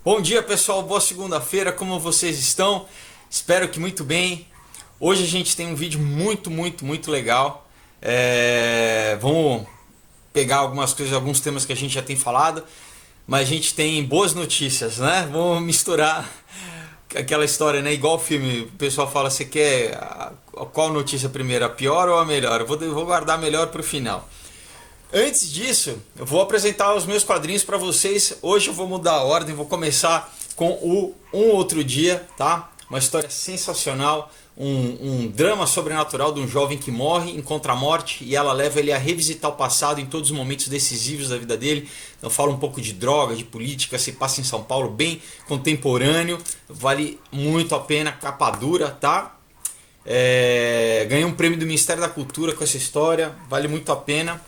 Bom dia, pessoal, boa segunda-feira, como vocês estão? Espero que muito bem. Hoje a gente tem um vídeo muito legal. Vamos pegar algumas coisas, alguns temas que a gente já tem falado, mas a gente tem boas notícias, né? Vamos misturar aquela história, né? Igual o filme, o pessoal fala, você quer qual notícia primeiro, a pior ou a melhor? Eu vou guardar a melhor para o final. Antes disso, eu vou apresentar os meus quadrinhos para vocês. Hoje eu vou mudar a ordem, vou começar com o Um Outro Dia, tá? Uma história sensacional, um drama sobrenatural de um jovem que morre, encontra a morte e ela leva ele a revisitar o passado em todos os momentos decisivos da vida dele. Então fala um pouco de droga, de política, se passa em São Paulo, bem contemporâneo, vale muito a pena, capa dura, tá? Ganhei um prêmio do Ministério da Cultura com essa história, vale muito a pena.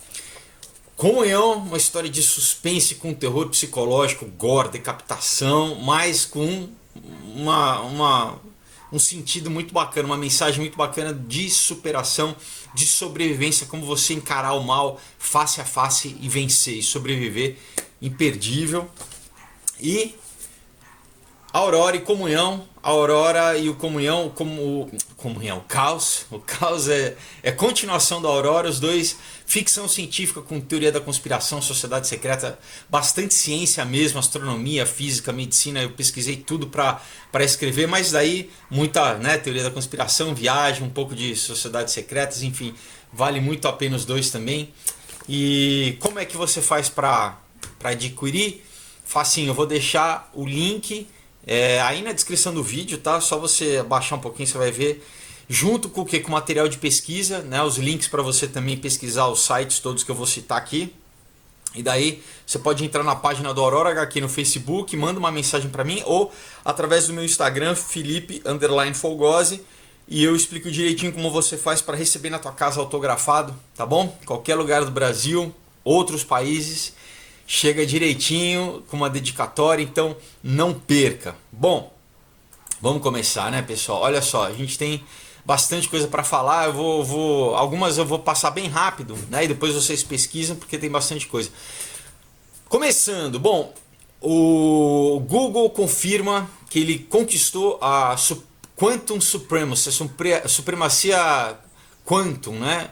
Comunhão, uma história de suspense com terror psicológico, gore, decapitação, mas com um sentido muito bacana, uma mensagem muito bacana de superação, de sobrevivência, como você encarar o mal face a face e vencer e sobreviver, imperdível. E Aurora e Comunhão, a Aurora e o Comunhão, o Caos. O Caos é continuação da Aurora, os dois ficção científica com teoria da conspiração, sociedade secreta, bastante ciência mesmo, astronomia, física, medicina, eu pesquisei tudo para escrever, mas daí muita, né, teoria da conspiração, viagem, um pouco de sociedades secretas, enfim, vale muito a pena os dois também. E como é que você faz para adquirir? Facinho, eu vou deixar o link aí na descrição do vídeo, tá? Só você baixar um pouquinho, você vai ver. Junto com o que? Com material de pesquisa, né? Os links para você também pesquisar os sites todos que eu vou citar aqui. E daí você pode entrar na página do Aurora HQ no Facebook, manda uma mensagem para mim ou através do meu Instagram, Felipe_Folgose, e eu explico direitinho como você faz para receber na tua casa autografado, tá bom? Qualquer lugar do Brasil, outros países, chega direitinho com uma dedicatória, então não perca. Bom, vamos começar, né, pessoal? Olha só, a gente tem bastante coisa para falar. Algumas eu vou passar bem rápido, né? E depois vocês pesquisam porque tem bastante coisa. Começando, bom, o Google confirma que ele conquistou a Quantum Supremacy, a supremacia Quantum, né?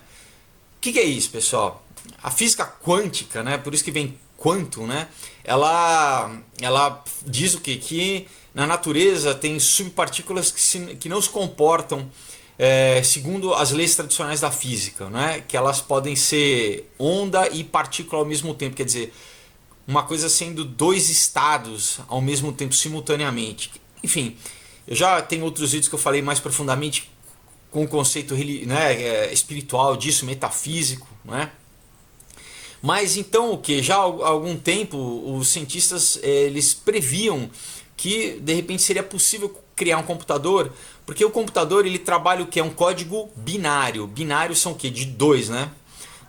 O que é isso, pessoal? A física quântica, né? Por isso que vem Quantum, né? Ela diz o quê? Que na natureza tem subpartículas que não se comportam segundo as leis tradicionais da física, né? Que elas podem ser onda e partícula ao mesmo tempo, quer dizer, uma coisa sendo dois estados ao mesmo tempo, simultaneamente. Enfim, eu já tenho outros vídeos que eu falei mais profundamente com o conceito, né, espiritual disso, metafísico, né? Mas então o que? Já há algum tempo os cientistas eles previam que de repente seria possível criar um computador, porque o computador ele trabalha o que? É um código binário. Binários são o que? De dois, né?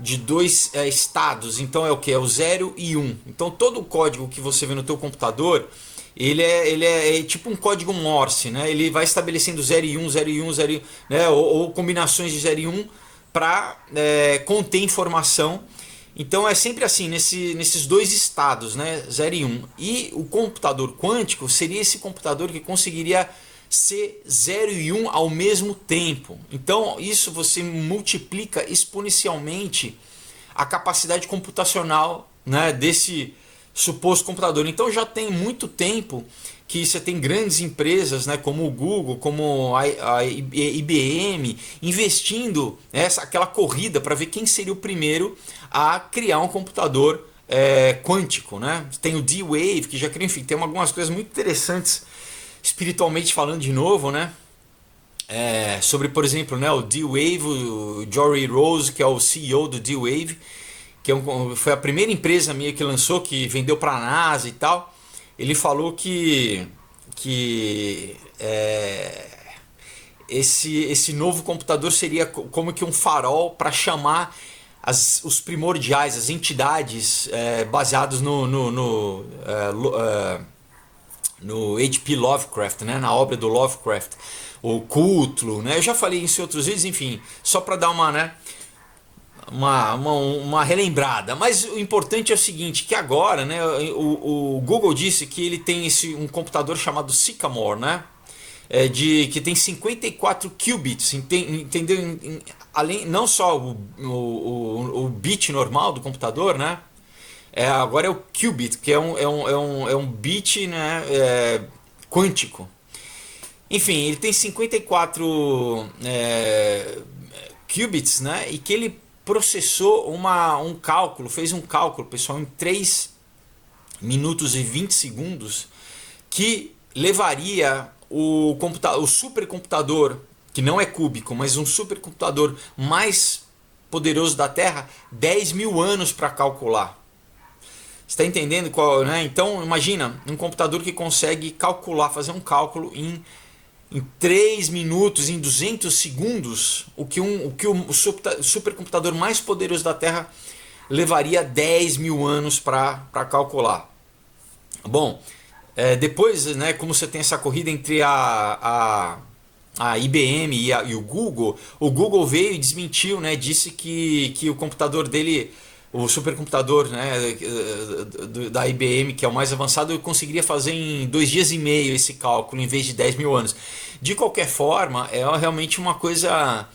De dois estados. Então é o que? É o 0 e 1. Então todo o código que você vê no teu computador, ele é tipo um código Morse, né? Ele vai estabelecendo 0 e 1, 0 e 1, 0 e 1, né? Ou combinações de 0 e 1 para conter informação. Então é sempre assim, nesses dois estados, né, 0 e 1. E o computador quântico seria esse computador que conseguiria ser 0 e 1 ao mesmo tempo. Então isso você multiplica exponencialmente a capacidade computacional, né, desse suposto computador. Então já tem muito tempo que você tem grandes empresas, né, como o Google, como a IBM, investindo aquela corrida para ver quem seria o primeiro a criar um computador quântico, né? Tem o D-Wave, que já criou, enfim, tem algumas coisas muito interessantes espiritualmente falando de novo, né? Sobre, por exemplo, né, o D-Wave, o Jory Rose, que é o CEO do D-Wave, que foi a primeira empresa minha que lançou, que vendeu para a NASA e tal. Ele falou que esse novo computador seria como que um farol para chamar os primordiais, as entidades baseadas no H.P. Lovecraft, né, na obra do Lovecraft, o Cthulhu, né? Eu já falei isso em outros vídeos, enfim, só para dar uma, né, uma relembrada. Mas o importante é o seguinte, que agora, né, o Google disse que ele tem um computador chamado Sycamore, né, que tem 54 qubits, entendeu? Além, não só o bit normal do computador, né, agora é o qubit, que é um bit, né, quântico. Enfim, ele tem 54 qubits, né, e que ele processou fez um cálculo, pessoal, em 3 minutos e 20 segundos, que levaria o supercomputador, que não é cúbico, mas um supercomputador mais poderoso da Terra, 10 mil anos para calcular. Você está entendendo qual, né? Então, imagina, um computador que consegue fazer um cálculo em 3 minutos, em 200 segundos, o que o supercomputador mais poderoso da Terra levaria 10 mil anos para calcular. Bom, depois, né, como você tem essa corrida entre a IBM e o Google veio e desmentiu, né, disse que o computador dele, o supercomputador, né, da IBM, que é o mais avançado, eu conseguiria fazer em 2 dias e meio esse cálculo, em vez de 10 mil anos. De qualquer forma, é realmente uma coisa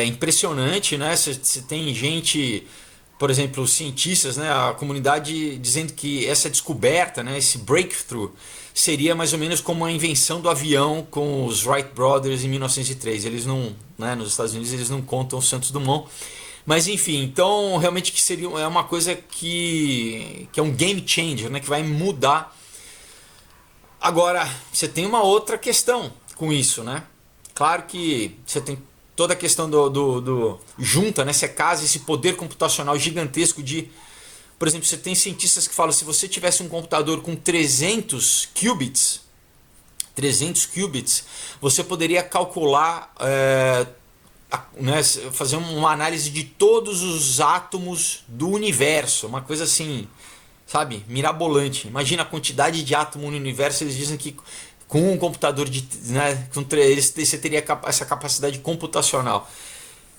impressionante, né? Você tem gente, por exemplo, cientistas, né, a comunidade dizendo que essa descoberta, né, esse breakthrough, seria mais ou menos como a invenção do avião com os Wright Brothers em 1903. Eles não, né, nos Estados Unidos eles não contam o Santos Dumont. Mas enfim, então realmente que é uma coisa que é um game changer, né, que vai mudar. Agora, você tem uma outra questão com isso, né? Claro que você tem toda a questão junta, né? Você casa esse poder computacional gigantesco por exemplo, você tem cientistas que falam, se você tivesse um computador com 300 qubits, você poderia calcular, né, fazer uma análise de todos os átomos do universo, uma coisa assim, sabe, mirabolante. Imagina a quantidade de átomos no universo. Eles dizem que com um computador né, você teria essa capacidade computacional.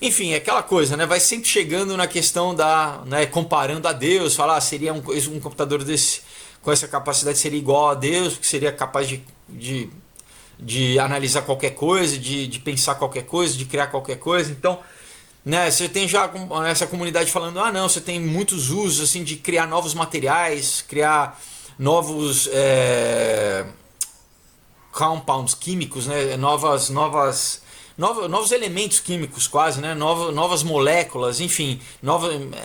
Enfim, é aquela coisa, né, vai sempre chegando na questão né, comparando a Deus, falar seria um computador desse com essa capacidade seria igual a Deus, porque seria capaz de analisar qualquer coisa, de pensar qualquer coisa, de criar qualquer coisa. Então, né, você tem já essa comunidade falando, não, você tem muitos usos assim de criar novos materiais, criar novos compounds químicos, né, novos elementos químicos quase, né, novas moléculas, enfim,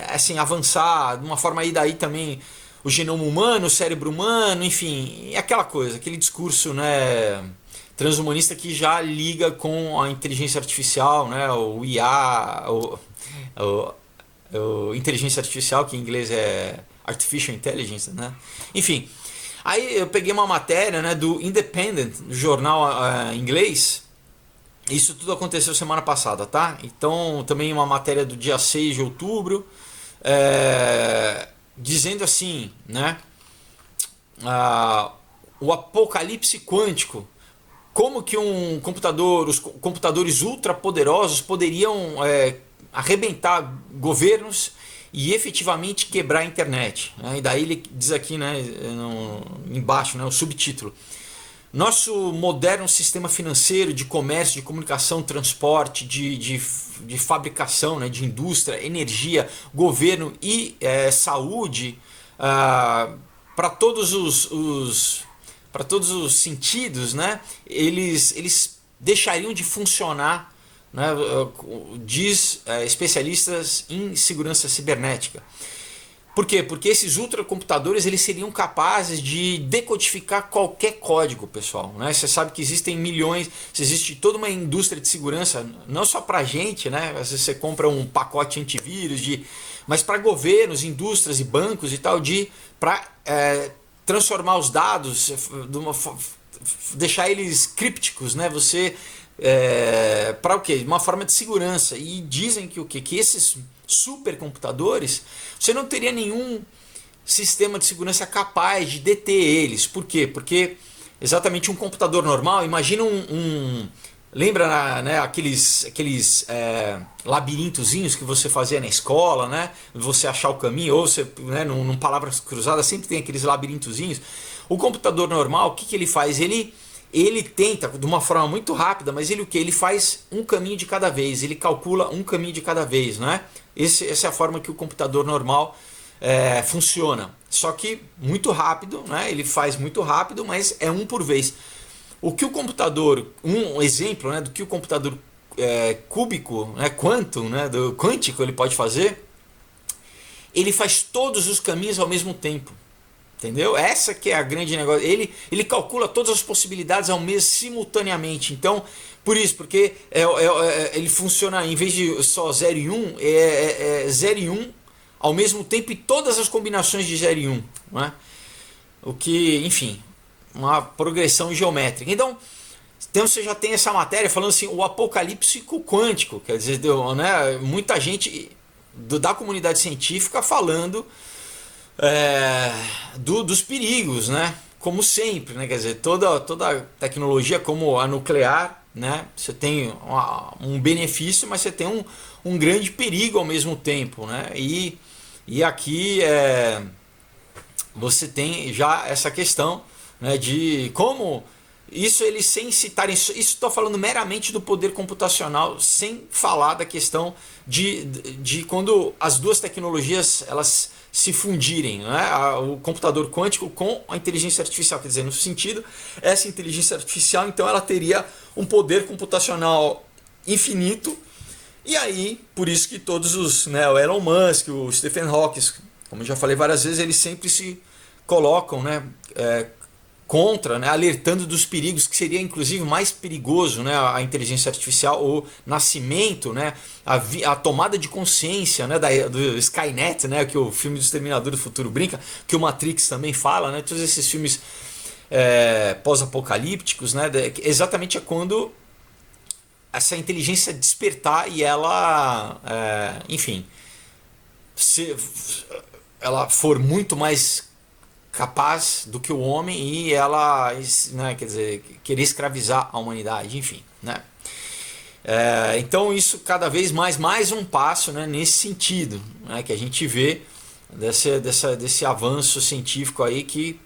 assim, avançar de uma forma aí daí também o genoma humano, o cérebro humano, enfim, é aquela coisa, aquele discurso, né, transhumanista que já liga com a inteligência artificial, né, o IA, o inteligência artificial, que em inglês é Artificial Intelligence, né? Enfim, aí eu peguei uma matéria, né, do Independent, do jornal inglês. Isso tudo aconteceu semana passada, tá? Então, também uma matéria do dia 6 de outubro, dizendo assim, né, o apocalipse quântico. Como que os computadores ultrapoderosos poderiam arrebentar governos e efetivamente quebrar a internet, né? E daí ele diz aqui, né, embaixo, né, o subtítulo: nosso moderno sistema financeiro, de comércio, de comunicação, transporte, de fabricação, né, de indústria, energia, governo e saúde, para todos os sentidos, né, eles deixariam de funcionar, né, diz especialistas em segurança cibernética. Por quê? Porque esses ultracomputadores eles seriam capazes de decodificar qualquer código, pessoal, né? Você sabe que existem milhões, existe toda uma indústria de segurança, não só para gente, né? Às vezes você compra um pacote antivírus, mas para governos, indústrias e bancos e tal, para transformar os dados, deixar eles crípticos, né? Para o quê? Uma forma de segurança. E dizem que o quê? Que esses supercomputadores, você não teria nenhum sistema de segurança capaz de deter eles. Por quê? Porque exatamente um computador normal, imagina Lembra, né, aqueles labirintozinhos que você fazia na escola, né? Você achar o caminho, ou você, né, num palavras cruzadas sempre tem aqueles labirintozinhos. O computador normal, o que, que ele faz? Ele tenta, de uma forma muito rápida, mas ele o que? Ele faz um caminho de cada vez, ele calcula um caminho de cada vez, né? Essa é a forma que o computador normal funciona. Só que muito rápido, né? Ele faz muito rápido, mas é um por vez. O que o computador, um exemplo, né, do que o computador cúbico, né, quantum, né, do quântico ele pode fazer, ele faz todos os caminhos ao mesmo tempo. Entendeu? Essa que é a grande negócio. Ele calcula todas as possibilidades ao mesmo simultaneamente. Então, por isso, porque ele funciona, em vez de só 0 e 1, 0 e 1 ao mesmo tempo e todas as combinações de 0 e 1. Não é? O que, enfim, uma progressão geométrica. Então você já tem essa matéria falando assim, o apocalipse quântico. Quer dizer, né, muita gente da comunidade científica falando dos perigos, né? Como sempre, né? Quer dizer, toda tecnologia como a nuclear, né? Você tem um benefício, mas você tem um grande perigo ao mesmo tempo, né? E aqui você tem já essa questão, né, de como isso eles sem citarem isso, estou falando meramente do poder computacional, sem falar da questão de quando as duas tecnologias elas se fundirem, né? O computador quântico com a inteligência artificial, quer dizer, no sentido, essa inteligência artificial então ela teria um poder computacional infinito, e aí por isso que todos os, né, o Elon Musk, o Stephen Hawking, como eu já falei várias vezes, eles sempre se colocam, né, contra, né, alertando dos perigos, que seria inclusive mais perigoso, né, a inteligência artificial, o nascimento, né, a tomada de consciência, né, do Skynet, né, que o filme do Exterminador do Futuro brinca, que o Matrix também fala, né, todos esses filmes pós-apocalípticos, né, exatamente é quando essa inteligência despertar e ela, enfim, se ela for muito mais capaz do que o homem e ela, né, quer dizer, querer escravizar a humanidade, enfim, né? Então isso cada vez mais um passo, né, nesse sentido, né, que a gente vê desse avanço científico aí que,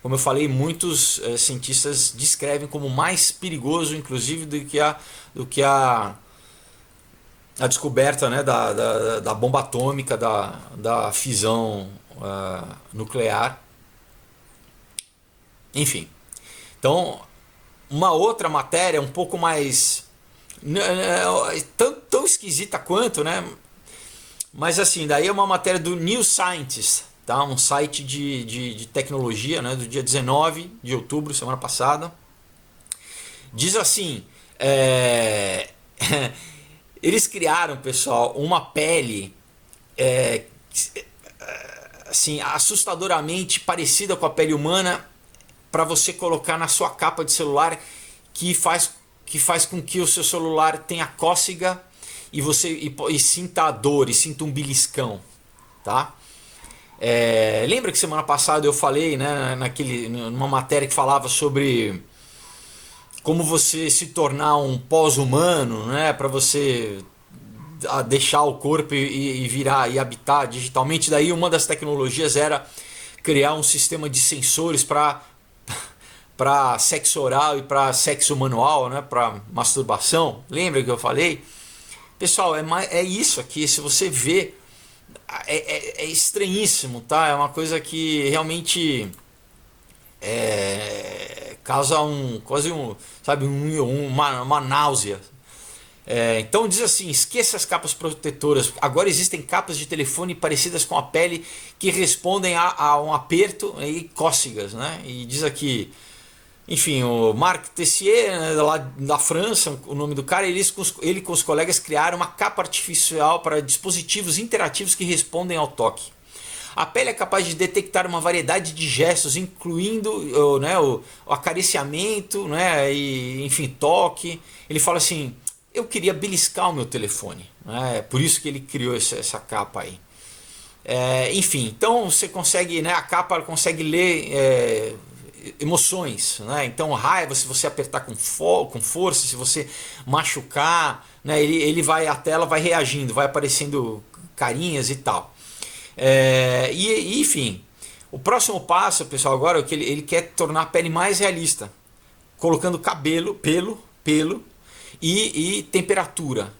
como eu falei, muitos cientistas descrevem como mais perigoso, inclusive, do que a descoberta, né, da bomba atômica, da fisão nuclear. Enfim, então uma outra matéria um pouco mais tão esquisita quanto, né? Mas assim, daí é uma matéria do New Scientist, tá? Um site de tecnologia, né? Do dia 19 de outubro, semana passada. Diz assim, eles criaram, pessoal, uma pele assim, assustadoramente parecida com a pele humana, para você colocar na sua capa de celular, que faz com que o seu celular tenha cócega e você sinta a dor e sinta um beliscão, tá? Lembra que semana passada eu falei, né, numa matéria que falava sobre como você se tornar um pós-humano, né, para você deixar o corpo e virar e habitar digitalmente. Daí uma das tecnologias era criar um sistema de sensores para sexo oral e para sexo manual, né, para masturbação. Lembra que eu falei? Pessoal, é isso aqui. Se você vê, é estranhíssimo, tá? É uma coisa que realmente causa quase sabe, uma náusea. Então diz assim, esqueça as capas protetoras. Agora existem capas de telefone parecidas com a pele que respondem a um aperto e cócegas, né? E diz aqui, enfim, o Marc Tessier, né, lá da França, o nome do cara, ele com os colegas criaram uma capa artificial para dispositivos interativos que respondem ao toque. A pele é capaz de detectar uma variedade de gestos, incluindo, né, o acariciamento, né, e, enfim, toque. Ele fala assim, eu queria beliscar o meu telefone, né, por isso que ele criou essa capa aí. Enfim, então você consegue, né, a capa consegue ler emoções, né? Então raiva, se você apertar com força, se você machucar, né? A tela vai reagindo, vai aparecendo carinhas e tal. Enfim, o próximo passo, pessoal, agora é que ele quer tornar a pele mais realista, colocando cabelo, pelo e temperatura.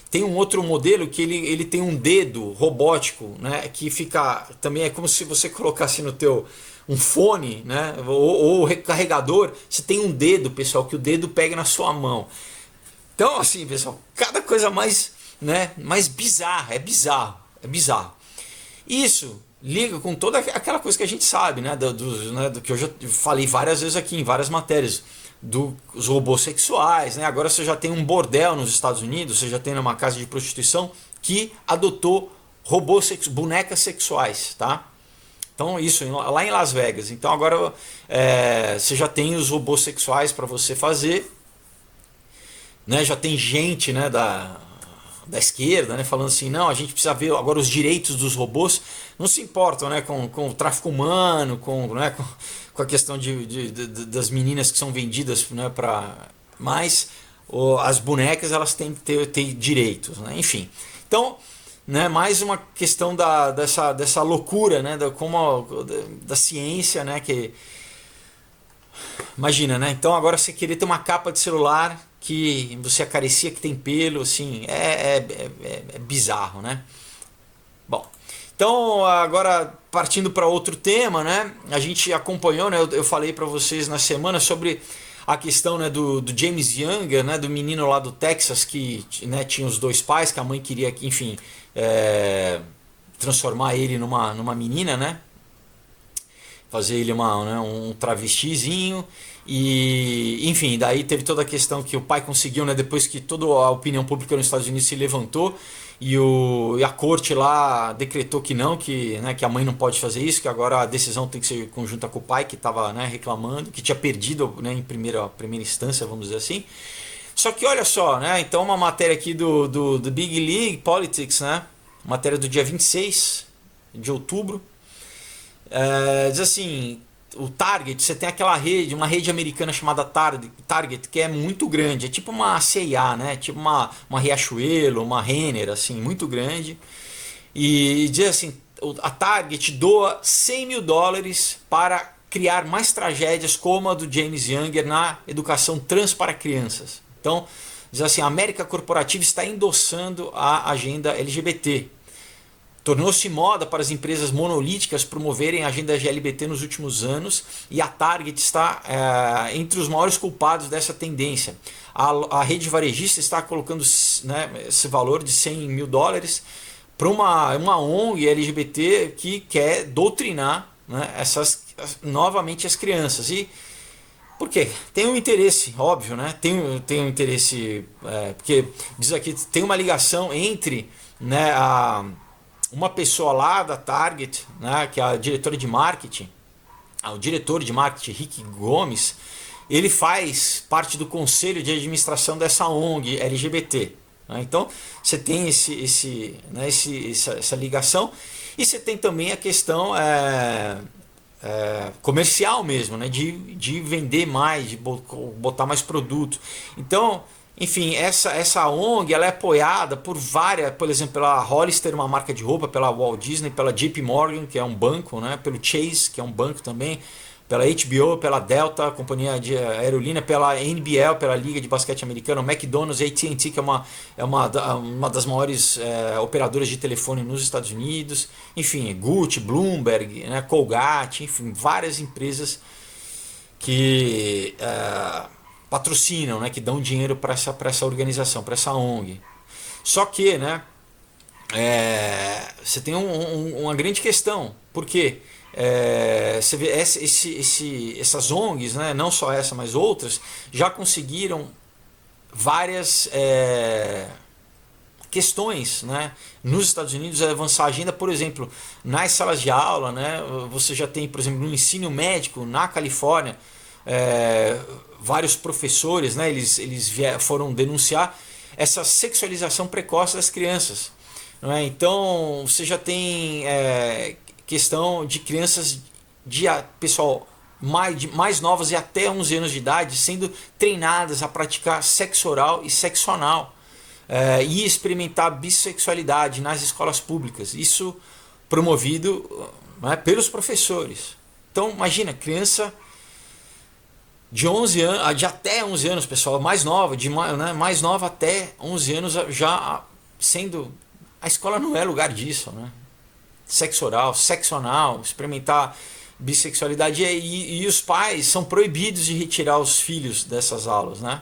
Tem um outro modelo que ele tem um dedo robótico, né, que fica também é como se você colocasse no teu um fone, né, ou carregador, você tem um dedo, pessoal, que o dedo pega na sua mão. Então, assim, pessoal, cada coisa mais, né, mais bizarra, é bizarro. Isso liga com toda aquela coisa que a gente sabe, né, do que eu já falei várias vezes aqui em várias matérias, dos robôs sexuais, né? Agora você já tem um bordel nos Estados Unidos, você já tem uma casa de prostituição que adotou bonecas sexuais, tá? Então isso lá em Las Vegas. Então agora você já tem os robôs sexuais para você fazer, né? Já tem gente, né, da esquerda, né, falando assim, não, a gente precisa ver agora os direitos dos robôs, não se importam, né, com o tráfico humano, né, com a questão das meninas que são vendidas, né, mas as bonecas elas têm que ter direitos, né, enfim. Então, né, mais uma questão dessa loucura, né, da ciência, né, que imagina, né? Então agora você querer ter uma capa de celular que você acaricia, que tem pelo, assim, é bizarro, né? Bom, então agora partindo para outro tema, né? A gente acompanhou, né? Eu falei para vocês na semana sobre a questão, né, do James Younger, né? Do menino lá do Texas que, né, tinha os dois pais, que a mãe queria, enfim, transformar ele numa menina, né? Fazer ele um travestizinho e enfim, daí teve toda a questão que o pai conseguiu, né, depois que toda a opinião pública nos Estados Unidos se levantou e a corte lá decretou que não, né, que a mãe não pode fazer isso, que agora a decisão tem que ser conjunta com o pai que estava, né, reclamando, que tinha perdido, né, em primeira instância, vamos dizer assim. Só que olha só, né, então uma matéria aqui do Big League Politics, né, matéria do dia 26 de outubro. Diz assim, o Target, você tem aquela rede, uma rede americana chamada Target, que é muito grande, é tipo uma C&A, né? Tipo uma Riachuelo, uma Renner, assim, muito grande. E diz assim, a Target doa $100 mil para criar mais tragédias como a do James Younger na educação trans para crianças. Então, diz assim, a América Corporativa está endossando a agenda LGBT. Tornou-se moda para as empresas monolíticas promoverem a agenda LGBT nos últimos anos e a Target está entre os maiores culpados dessa tendência. A rede varejista está colocando, né, esse valor de $100 mil para uma ONG LGBT que quer doutrinar, né, novamente as crianças. E por quê? Tem um interesse, óbvio, né? Tem um interesse, porque diz aqui, tem uma ligação entre, né, uma pessoa lá da Target, né, que é a diretora de marketing, o diretor de marketing, Rick Gomes, ele faz parte do conselho de administração dessa ONG LGBT. Né? Então você tem essa ligação e você tem também a questão comercial mesmo, né, de vender mais, de botar mais produto. Então, enfim, essa ONG ela é apoiada por várias, por exemplo, pela Hollister, uma marca de roupa, pela Walt Disney, pela JP Morgan, que é um banco, né, pelo Chase, que é um banco também, pela HBO, pela Delta, companhia de aerolínea, pela NBL, pela Liga de Basquete Americano, McDonald's, AT&T, que é uma das maiores operadoras de telefone nos Estados Unidos, enfim, Gucci, Bloomberg, né, Colgate, enfim, várias empresas que patrocinam, né, que dão dinheiro para essa organização, para essa ONG. Só que, né, você tem uma grande questão, porque você vê essas ONGs, né, não só essa, mas outras, já conseguiram várias questões, né, nos Estados Unidos avançar a agenda, por exemplo, nas salas de aula, né, você já tem, por exemplo, no ensino médico na Califórnia, vários professores, né, eles foram denunciar essa sexualização precoce das crianças. Não é? Então você já tem questão de crianças pessoal mais novas e até 11 anos de idade sendo treinadas a praticar sexo oral e sexo anal, e experimentar bissexualidade nas escolas públicas. Isso promovido, né, pelos professores. Então imagina, criança de 11 anos, de até 11 anos, pessoal, mais nova, mais nova até 11 anos já sendo... A escola não é lugar disso, né? Sexo oral, sexo anal, experimentar bissexualidade, e os pais são proibidos de retirar os filhos dessas aulas, né?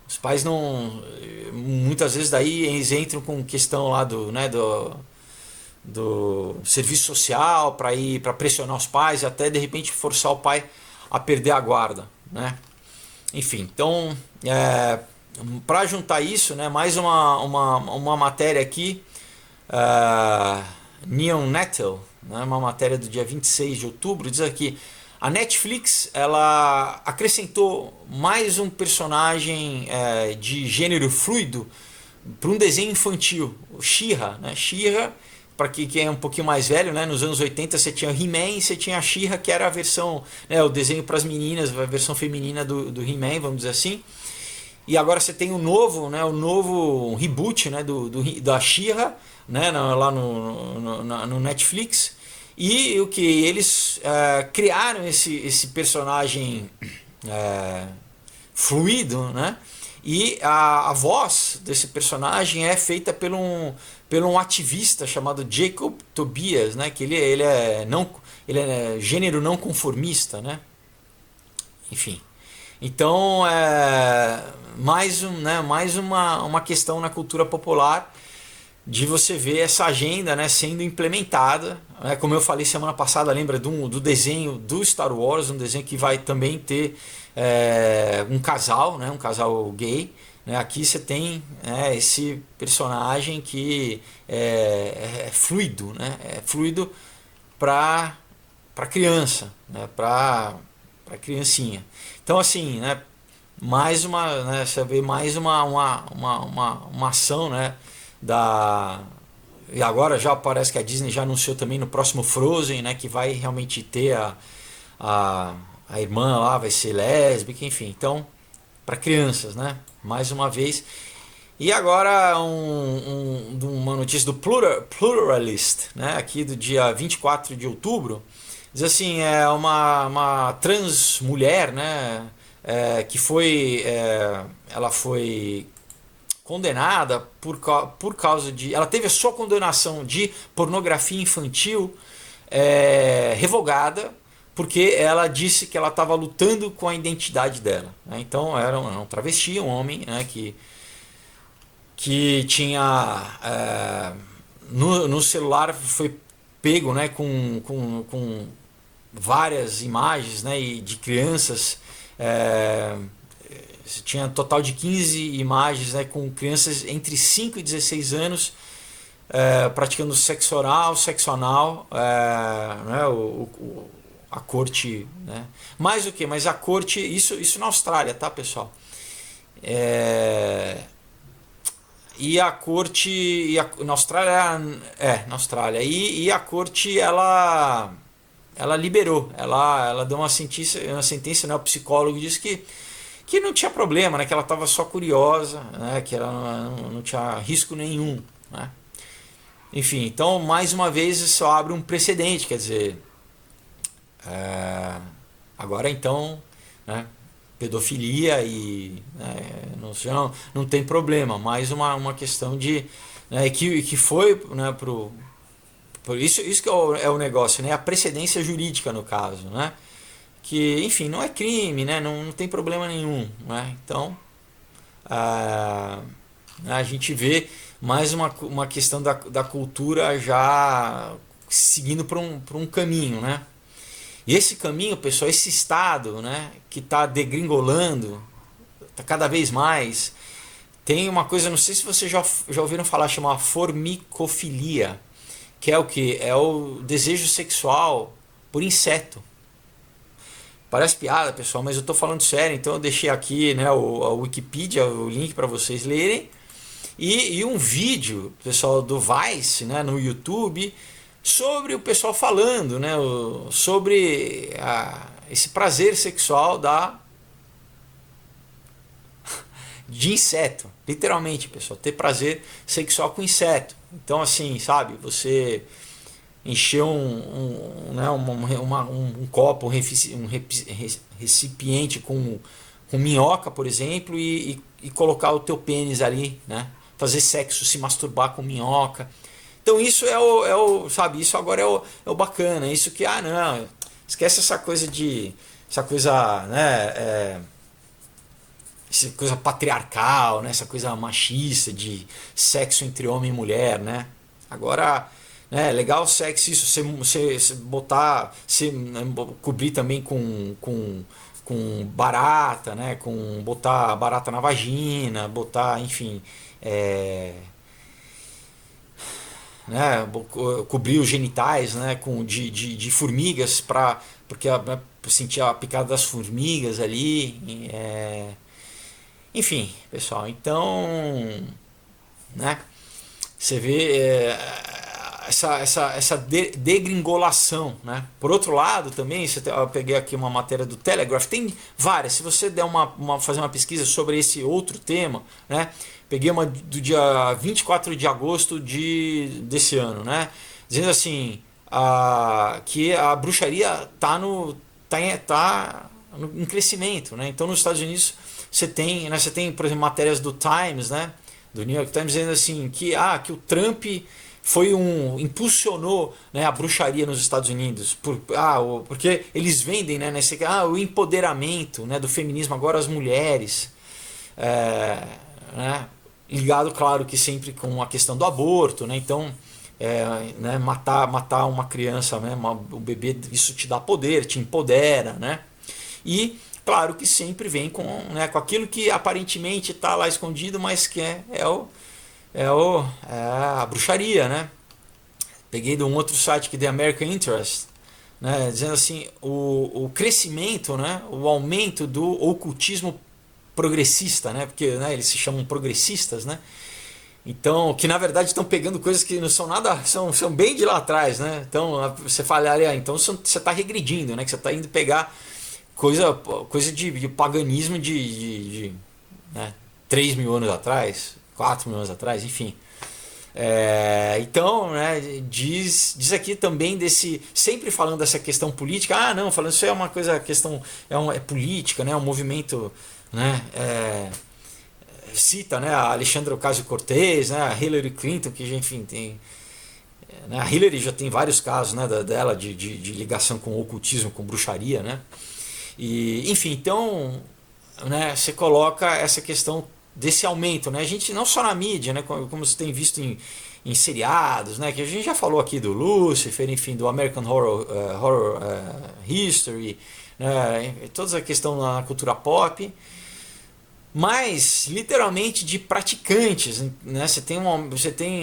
Os pais não... Muitas vezes daí eles entram com questão lá do serviço social para pressionar os pais e até de repente forçar o pai a perder a guarda, né? Enfim, então para juntar isso, né, mais uma matéria aqui, Neon Nettle, né, uma matéria do dia 26 de outubro, diz aqui: a Netflix ela acrescentou mais um personagem de gênero fluido para um desenho infantil, o She-Ra, né? She-Ra, para quem é um pouquinho mais velho, né? Nos anos 80 você tinha He-Man e você tinha a She-Ra, que era a versão, né, o desenho para as meninas, a versão feminina do He-Man, vamos dizer assim. E agora você tem o novo reboot, né, da She-Ra, né, lá no Netflix. E o que eles criaram esse personagem fluido, né? E a voz desse personagem é feita por um ativista chamado Jacob Tobias, né? Que ele é gênero não conformista, né? Enfim. Então mais uma questão na cultura popular de você ver essa agenda, né, sendo implementada, né? Como eu falei semana passada, lembra do desenho do Star Wars, um desenho que vai também ter um casal, né, um casal gay, né? Aqui você tem esse personagem que é fluido, né? É fluido para criança, né? Para criancinha. Então assim, né, mais uma, né, você vê mais uma ação, né, e agora já parece que a Disney já anunciou também no próximo Frozen, né, que vai realmente ter a irmã lá, vai ser lésbica, enfim. Então, para crianças, né, mais uma vez. E agora uma notícia do Pluralist, né, aqui do dia 24 de outubro, diz assim, uma trans mulher, né, que ela foi condenada por causa de... Ela teve a sua condenação de pornografia infantil revogada, porque ela disse que ela estava lutando com a identidade dela, né? Então era um travesti, um homem, né, que tinha... no celular foi pego, né, com várias imagens, né, de crianças. Tinha um total de 15 imagens, né, com crianças entre 5 e 16 anos praticando sexo oral, sexo anal, né, a corte, né? Mais o que? Mas a corte, isso na Austrália, tá, pessoal? E a corte na Austrália, na Austrália, e a corte ela liberou, ela deu uma sentença, né? O psicólogo disse que não tinha problema, né? Que ela estava só curiosa, né? Que ela não tinha risco nenhum, né? Enfim, então mais uma vez isso abre um precedente, quer dizer, agora então, né, pedofilia e não tem problema, mais uma questão de, né, que foi, né, por isso que é o negócio, né, a precedência jurídica no caso, né, que enfim não é crime, né, não tem problema nenhum, né, então a gente vê mais uma questão da cultura já seguindo para um caminho, né. E esse caminho, pessoal, esse estado, né, que está degringolando, tá cada vez mais, tem uma coisa, não sei se vocês já ouviram falar, chamada formicofilia, que é o que? É o desejo sexual por inseto. Parece piada, pessoal, mas eu estou falando sério, então eu deixei aqui, né, a Wikipedia, o link para vocês lerem, e um vídeo, pessoal, do Vice, né, no YouTube, sobre o pessoal falando, né, sobre esse prazer sexual de inseto, literalmente, pessoal, ter prazer sexual com inseto. Então, assim, sabe, você encher né, um copo, recipiente com minhoca, por exemplo, e colocar o teu pênis ali, né? Fazer sexo, se masturbar com minhoca. Então isso sabe, isso agora é o bacana, isso que, não, esquece essa coisa, né, essa coisa patriarcal, né, essa coisa machista de sexo entre homem e mulher, né? Agora, né, legal o sexo, isso, você botar, você cobrir também com barata, né, botar barata na vagina, botar, enfim, né, cobrir os genitais, né, de formigas porque sentir a picada das formigas ali, enfim, pessoal, então, né, você vê essa degringolação, né? Por outro lado, também, eu peguei aqui uma matéria do Telegraph, tem várias, se você der fazer uma pesquisa sobre esse outro tema, né? Peguei uma do dia 24 de agosto desse ano, né? Dizendo assim, que a bruxaria está em crescimento, né? Então, nos Estados Unidos, você tem, por exemplo, matérias do Times, né? Do New York Times, dizendo assim, que o Trump impulsionou, né, a bruxaria nos Estados Unidos, porque eles vendem, né, o empoderamento, né, do feminismo agora às mulheres, né, ligado, claro, que sempre com a questão do aborto, né, então né, matar uma criança, né, o bebê, isso te dá poder, te empodera, né, e claro que sempre vem né, com aquilo que aparentemente está lá escondido, mas que é a bruxaria, né? Peguei de um outro site que é The American Interest, né? Dizendo assim, o crescimento, né? O aumento do ocultismo progressista, né? Porque, né, eles se chamam progressistas, né? Então, que na verdade estão pegando coisas que não são nada, são bem de lá atrás, né? Então, você fala, então você está regredindo, né? Que você está indo pegar coisa de paganismo né, 3 mil anos atrás, 4 mil anos atrás, enfim. Então, né, diz aqui também sempre falando dessa questão política, não, falando isso é uma coisa, é política, né, um movimento, né, cita, né, a Alexandra Ocasio-Cortez, né, a Hillary Clinton, que enfim tem, né, a Hillary já tem vários casos, né, dela de ligação com ocultismo, com bruxaria, né, e enfim, então, né, você coloca essa questão desse aumento, né? A gente não só na mídia, né? Como você tem visto em seriados, né? Que a gente já falou aqui do Lucifer, enfim, do American Horror History, né? Toda a questão na cultura pop, mas literalmente de praticantes, né? Você tem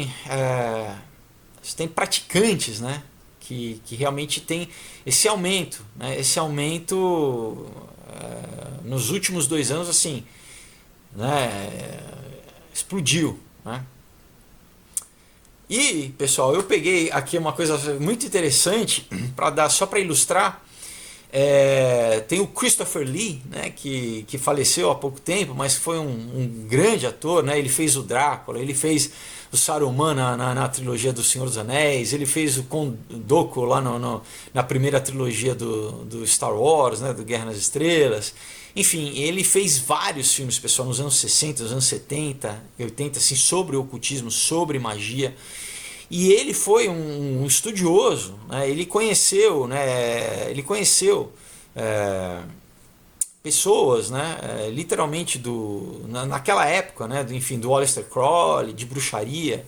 praticantes, né? Que realmente tem esse aumento, né? Esse aumento nos últimos 2 anos, assim, né, explodiu, né? E pessoal, eu peguei aqui uma coisa muito interessante para dar só para ilustrar. Tem o Christopher Lee, né, que faleceu há pouco tempo, mas foi um grande ator, né? Ele fez o Drácula, ele fez o Saruman na trilogia do Senhor dos Anéis, ele fez o Count Dooku lá na primeira trilogia do Star Wars, né, do Guerra nas Estrelas. Enfim, ele fez vários filmes, pessoal, nos anos 60, nos anos 70, 80, assim, sobre o ocultismo, sobre magia. E ele foi um estudioso, né? Ele conheceu pessoas, né? Literalmente naquela época, né? Do Aleister Crowley, de bruxaria.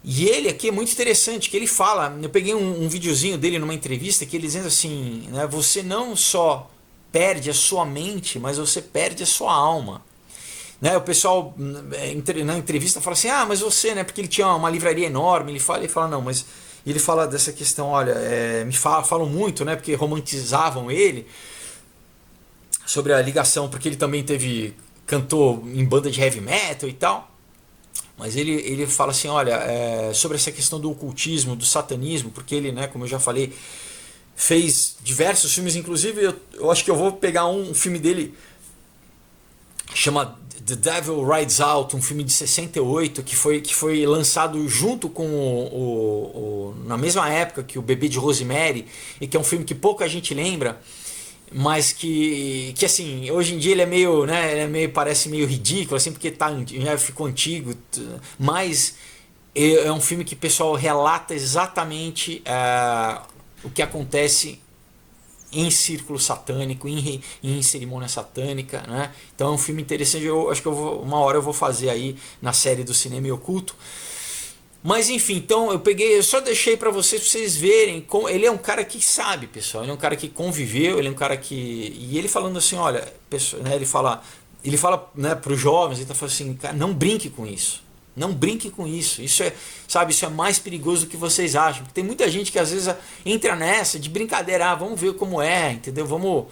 E ele aqui é muito interessante, que ele fala, eu peguei um videozinho dele numa entrevista, que ele dizendo assim, né, você não só perde a sua mente, mas você perde a sua alma. Né, o pessoal na entrevista fala assim, mas você, né, porque ele tinha uma livraria enorme, ele fala não, mas ele fala dessa questão, olha, falam muito, né, porque romantizavam ele sobre a ligação, porque ele também cantou em banda de heavy metal e tal. Mas ele fala assim, olha, sobre essa questão do ocultismo, do satanismo, porque ele, né, como eu já falei, fez diversos filmes, inclusive eu acho que eu vou pegar um filme dele, chama The Devil Rides Out, um filme de 68, que foi lançado junto com na mesma época que o Bebê de Rosemary, e que é um filme que pouca gente lembra, mas que assim, hoje em dia ele é meio, né, parece meio ridículo, assim, porque já ficou antigo, mas é um filme que o pessoal relata exatamente o que acontece em círculo satânico, em cerimônia satânica, né? Então é um filme interessante. Eu acho que uma hora eu vou fazer aí na série do Cinema e Oculto. Mas enfim, então eu só deixei para vocês verem como ele é um cara que sabe, pessoal. Ele é um cara que conviveu, ele é um cara que, e ele falando assim, olha, pessoal, né, ele fala, né, para os jovens, ele tá falando assim, cara, não brinque com isso. Não brinque com isso. Isso é, sabe, isso é mais perigoso do que vocês acham. Porque tem muita gente que às vezes entra nessa de brincadeira, vamos ver como é, entendeu? Vamos,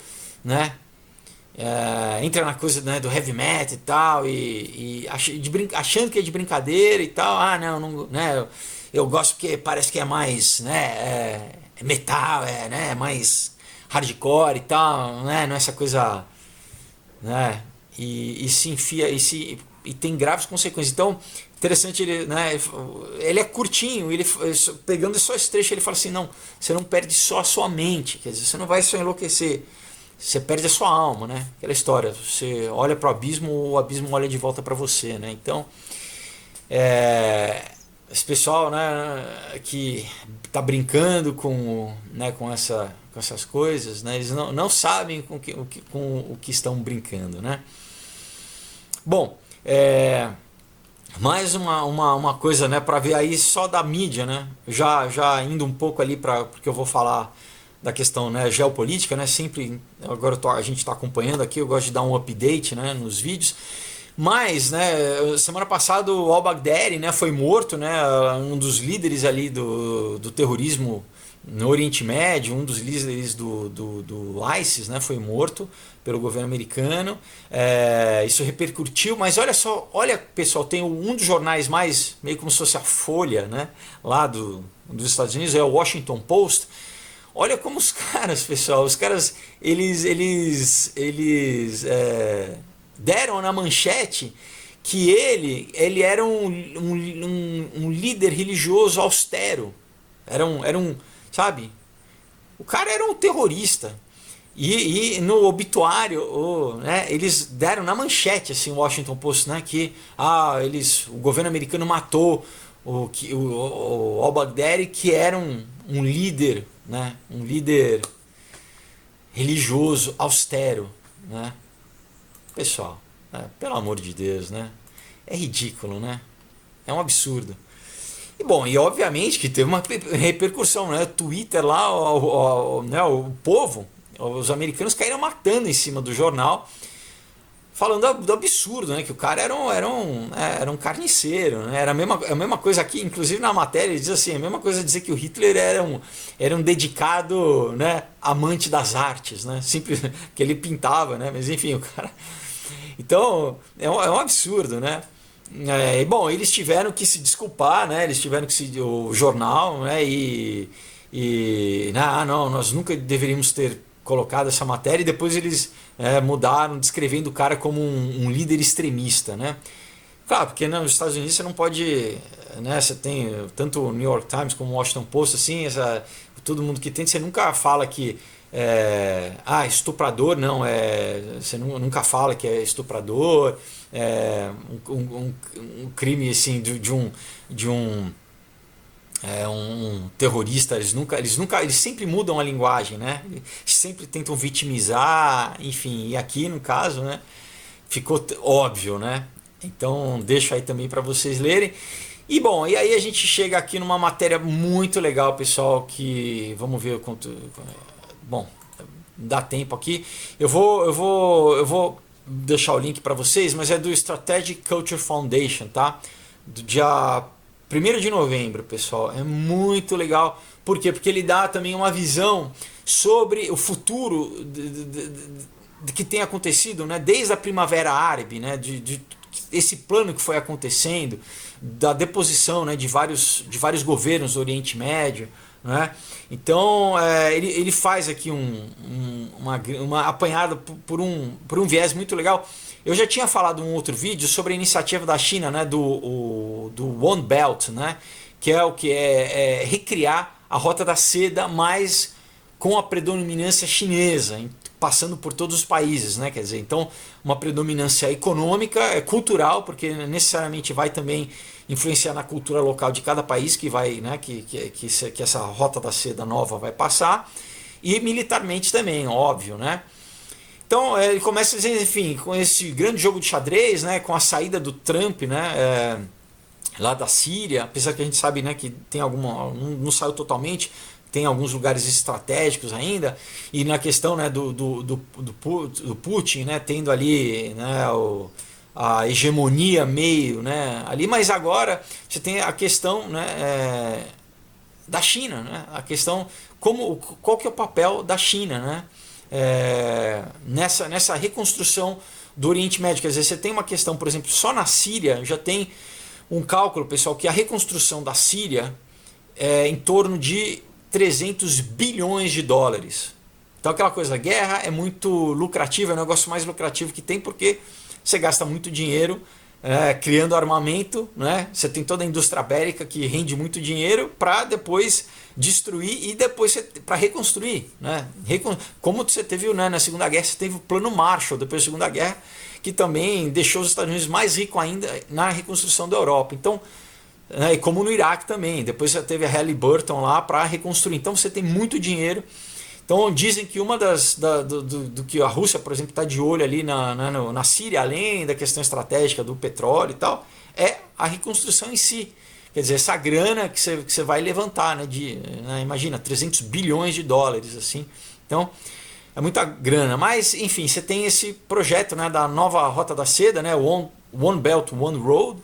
né? Entra na coisa, né, do heavy metal e tal, achando que é de brincadeira e tal. Não, né? Eu gosto porque parece que é mais, né? É metal, né? É mais hardcore e tal, né? Não é essa coisa, né? E se enfia e tem graves consequências. Então, interessante, ele é curtinho, ele pegando só esse trecho, ele fala assim, não, você não perde só a sua mente, quer dizer, você não vai só enlouquecer, você perde a sua alma, né? Aquela história, você olha para o abismo olha de volta para você, né? Então, esse pessoal, né, que tá brincando né, com essas coisas, né, eles não sabem com o que estão brincando, né? Bom, mais uma coisa, né, para ver aí só da mídia, né? Já indo um pouco ali porque eu vou falar da questão, né, geopolítica, né? Sempre agora a gente está acompanhando aqui, eu gosto de dar um update, né, nos vídeos. Mas, né, semana passada o al-Baghdadi, né, foi morto, né, um dos líderes ali do terrorismo no Oriente Médio, um dos líderes do ISIS, né, foi morto pelo governo americano. Isso repercutiu, mas olha só, olha pessoal, tem um dos jornais mais, meio como se fosse a Folha, né, lá dos Estados Unidos, é o Washington Post. Olha como os caras, pessoal, eles deram na manchete que ele era um líder religioso austero. Era um, sabe? O cara era um terrorista. E no obituário, né, eles deram na manchete, assim, o Washington Post, né, que o governo americano matou o al-Baghdadi, que era um líder, né, um líder religioso austero, né? Pessoal, pelo amor de Deus, né? É ridículo, né? É um absurdo. E bom, e obviamente que teve uma repercussão, né? Twitter lá, né, o povo, os americanos caíram matando em cima do jornal, falando do absurdo, né? Que o cara era um carniceiro, né? Era a mesma coisa aqui, inclusive na matéria ele diz assim, a mesma coisa dizer que o Hitler era um dedicado, né, amante das artes, né? Simples, que ele pintava, né? Mas enfim, o cara... Então, é um absurdo, né? Bom, eles tiveram que se desculpar, né? Eles tiveram que o jornal, né? Não, nós nunca deveríamos ter colocado essa matéria, e depois eles mudaram, descrevendo o cara como um líder extremista, né? Claro, porque nos Estados Unidos você não pode, né? Você tem tanto o New York Times como o Washington Post, assim, todo mundo que tem, você nunca fala que estuprador, não, você nunca fala que é estuprador, um crime assim um terrorista, eles sempre mudam a linguagem, né? Eles sempre tentam vitimizar, enfim, e aqui no caso, né, ficou óbvio, né? Então deixo aí também para vocês lerem. E bom, e aí a gente chega aqui numa matéria muito legal, pessoal, que vamos ver quanto. Bom, dá tempo aqui. Eu vou deixar o link para vocês, mas é do Strategic Culture Foundation, tá? Do dia 1º de novembro, pessoal. É muito legal. Por quê? Porque ele dá também uma visão sobre o futuro que tem acontecido, né, desde a Primavera Árabe, né, esse plano que foi acontecendo, da deposição, né, de vários governos do Oriente Médio, né? Então ele faz aqui uma apanhada por um viés muito legal. Eu já tinha falado em um outro vídeo sobre a iniciativa da China, né, do One Belt, né, que é o que é recriar a Rota da Seda, mas com a predominância chinesa, passando por todos os países, né? Quer dizer, então uma predominância econômica, cultural, porque necessariamente vai também influenciar na cultura local de cada país que vai, né, que essa Rota da Seda nova vai passar, e militarmente também, óbvio, né? Então ele começa dizendo, enfim, com esse grande jogo de xadrez, né, com a saída do Trump, né, lá da Síria, apesar que a gente sabe, né, que tem alguma, não saiu totalmente, tem alguns lugares estratégicos ainda, e na questão, né, do Putin, né, tendo ali, né, a hegemonia meio, né, ali, mas agora você tem a questão, né, da China, né, a questão qual que é o papel da China, né, nessa reconstrução do Oriente Médio. Quer dizer, você tem uma questão, por exemplo, só na Síria já tem um cálculo, pessoal, que a reconstrução da Síria é em torno de 300 bilhões de dólares. Então aquela coisa, a guerra é muito lucrativa, é o negócio mais lucrativo que tem, porque você gasta muito dinheiro criando armamento, né? Você tem toda a indústria bélica que rende muito dinheiro para depois destruir e depois para reconstruir, né? Como você teve, né, na Segunda Guerra, você teve o Plano Marshall depois da Segunda Guerra, que também deixou os Estados Unidos mais ricos ainda na reconstrução da Europa. Então, e como no Iraque também, depois você teve a Halliburton lá para reconstruir. Então você tem muito dinheiro. Então dizem que uma do que a Rússia, por exemplo, está de olho ali na Síria, além da questão estratégica do petróleo e tal, é a reconstrução em si. Quer dizer, essa grana que você vai levantar, né, imagina, 300 bilhões de dólares, assim. Então é muita grana. Mas, enfim, você tem esse projeto, né, da nova Rota da Seda, né, One Belt, One Road.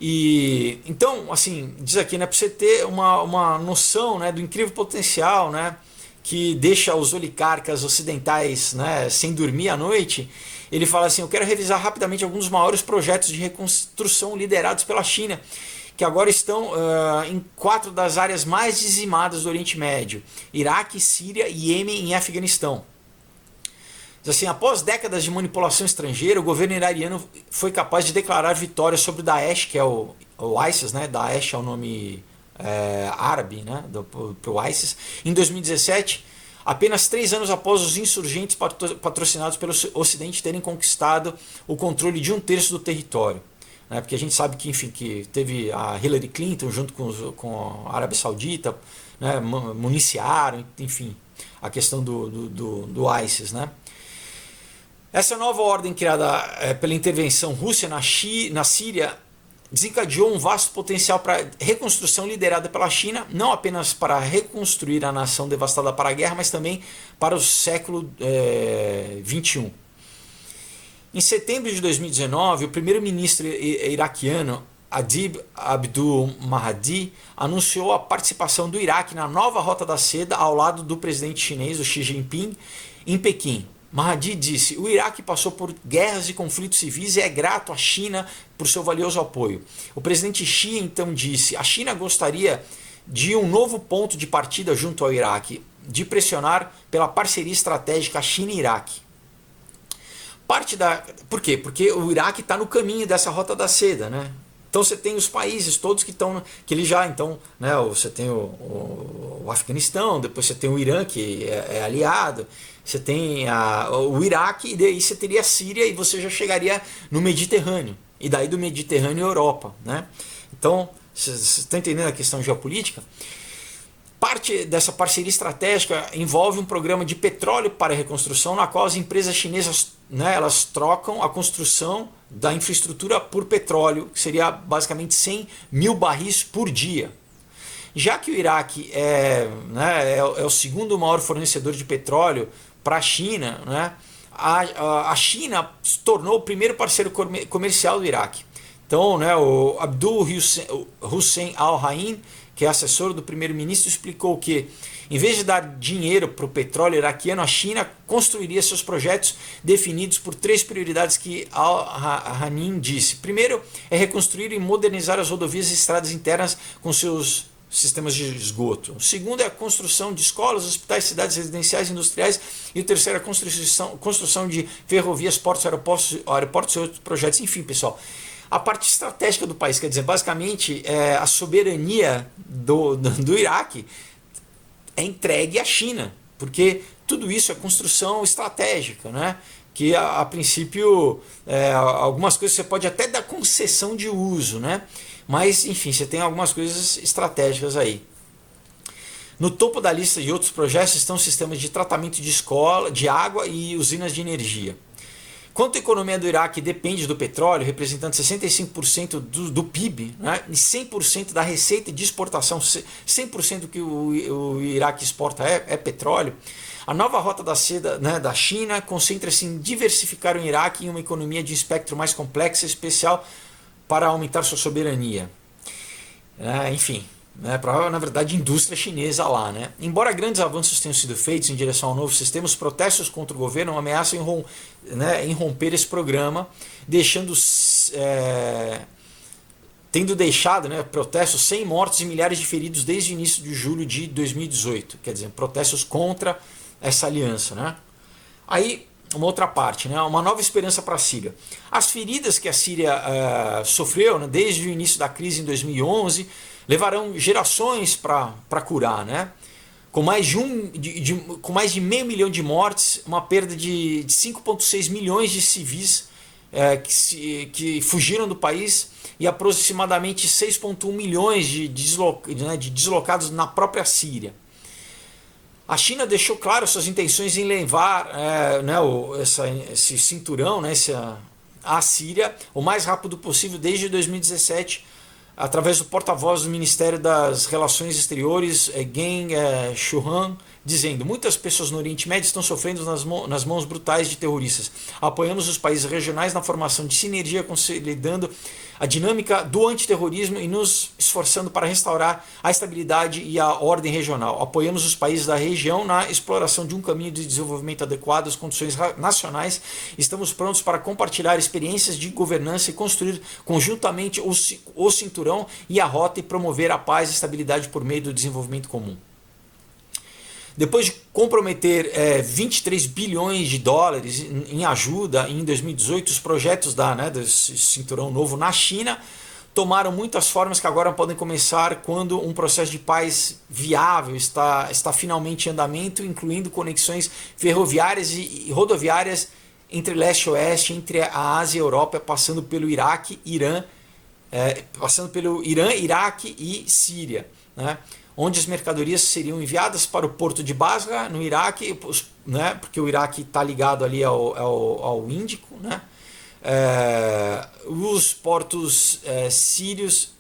E então, assim, diz aqui, né, para você ter uma noção, né, do incrível potencial, né, que deixa os oligarcas ocidentais, né, sem dormir à noite. Ele fala assim: eu quero revisar rapidamente alguns dos maiores projetos de reconstrução liderados pela China, que agora estão em 4 das áreas mais dizimadas do Oriente Médio: Iraque, Síria, Iêmen e Afeganistão. Diz assim: após décadas de manipulação estrangeira, o governo iraniano foi capaz de declarar vitória sobre o Daesh, que é o ISIS, né? Daesh é o nome árabe, né, pro ISIS, em 2017, apenas 3 anos após os insurgentes patrocinados pelo Ocidente terem conquistado o controle de 1/3 do território. Né, porque a gente sabe que, enfim, que teve a Hillary Clinton junto com a Arábia Saudita, né, municiaram, enfim, a questão do ISIS, né? Essa nova ordem criada pela intervenção russa na Síria desencadeou um vasto potencial para reconstrução liderada pela China, não apenas para reconstruir a nação devastada para a guerra, mas também para o século XXI. Em setembro de 2019, o primeiro-ministro iraquiano Adib Abdul Mahdi anunciou a participação do Iraque na nova Rota da Seda ao lado do presidente chinês, o Xi Jinping, em Pequim. Mahdi disse: o Iraque passou por guerras e conflitos civis e é grato à China por seu valioso apoio. O presidente Xi então disse: a China gostaria de um novo ponto de partida junto ao Iraque, de pressionar pela parceria estratégica China e Iraque. Por quê? Porque o Iraque está no caminho dessa Rota da Seda, né? Então você tem os países todos que estão, que ele já, então, né, você tem o Afeganistão, depois você tem o Irã, que é aliado, você tem o Iraque, e daí você teria a Síria, e você já chegaria no Mediterrâneo, e daí do Mediterrâneo Europa, né? Então, vocês estão entendendo a questão geopolítica? Parte dessa parceria estratégica envolve um programa de petróleo para a reconstrução, na qual as empresas chinesas, né, elas trocam a construção da infraestrutura por petróleo, que seria basicamente 100 mil barris por dia. Já que o Iraque é o segundo maior fornecedor de petróleo para a China, né, a China se tornou o primeiro parceiro comercial do Iraque. Então, né, o Abdul Hussein Al-Hain, que é assessor do primeiro-ministro, explicou que, em vez de dar dinheiro para o petróleo iraquiano, a China construiria seus projetos definidos por 3 prioridades que Al-Hanin disse. Primeiro, é reconstruir e modernizar as rodovias e estradas internas com seus sistemas de esgoto. O segundo é a construção de escolas, hospitais, cidades residenciais e industriais. E o terceiro é a construção de ferrovias, portos, aeroportos e outros projetos. Enfim, pessoal, a parte estratégica do país, quer dizer, basicamente a soberania do Iraque é entregue à China, porque tudo isso é construção estratégica, né? Que a princípio algumas coisas você pode até dar concessão de uso, né? Mas enfim, você tem algumas coisas estratégicas aí. No topo da lista de outros projetos estão sistemas de tratamento de água e usinas de energia. Quanto a economia do Iraque depende do petróleo, representando 65% do PIB, né, e 100% da receita de exportação, 100% do que o Iraque exporta é petróleo, a nova rota da seda, né, da China concentra-se em diversificar o Iraque em uma economia de espectro mais complexa e especial para aumentar sua soberania. Enfim, para, na verdade, indústria chinesa lá. Né? Embora grandes avanços tenham sido feitos em direção ao novo sistema, os protestos contra o governo ameaçam em romper esse programa, tendo deixado protestos sem mortes e milhares de feridos desde o início de julho de 2018. Quer dizer, protestos contra essa aliança. Né? Aí, uma outra parte, né? Uma nova esperança para a Síria. As feridas que a Síria sofreu, né, desde o início da crise em 2011 levarão gerações para curar. Né? Com mais de meio milhão de mortes, uma perda de 5,6 milhões de civis que fugiram do país e aproximadamente 6,1 milhões de deslocados na própria Síria. A China deixou claro suas intenções em levar esse cinturão, à Síria o mais rápido possível desde 2017, através do porta-voz do Ministério das Relações Exteriores, Geng Shuhan, dizendo: muitas pessoas no Oriente Médio estão sofrendo nas mãos brutais de terroristas. Apoiamos os países regionais na formação de sinergia, consolidando a dinâmica do antiterrorismo e nos esforçando para restaurar a estabilidade e a ordem regional. Apoiamos os países da região na exploração de um caminho de desenvolvimento adequado às condições nacionais. Estamos prontos para compartilhar experiências de governança e construir conjuntamente o cinturão e a rota e promover a paz e estabilidade por meio do desenvolvimento comum. Depois de comprometer 23 bilhões de dólares em ajuda em 2018, os projetos desse cinturão novo na China tomaram muitas formas que agora podem começar quando um processo de paz viável está finalmente em andamento, incluindo conexões ferroviárias e rodoviárias entre leste e oeste, entre a Ásia e a Europa, passando pelo Iraque, Iraque e Síria, né? Onde as mercadorias seriam enviadas para o porto de Basra, no Iraque, né, porque o Iraque está ligado ali ao Índico, né? Os portos sírios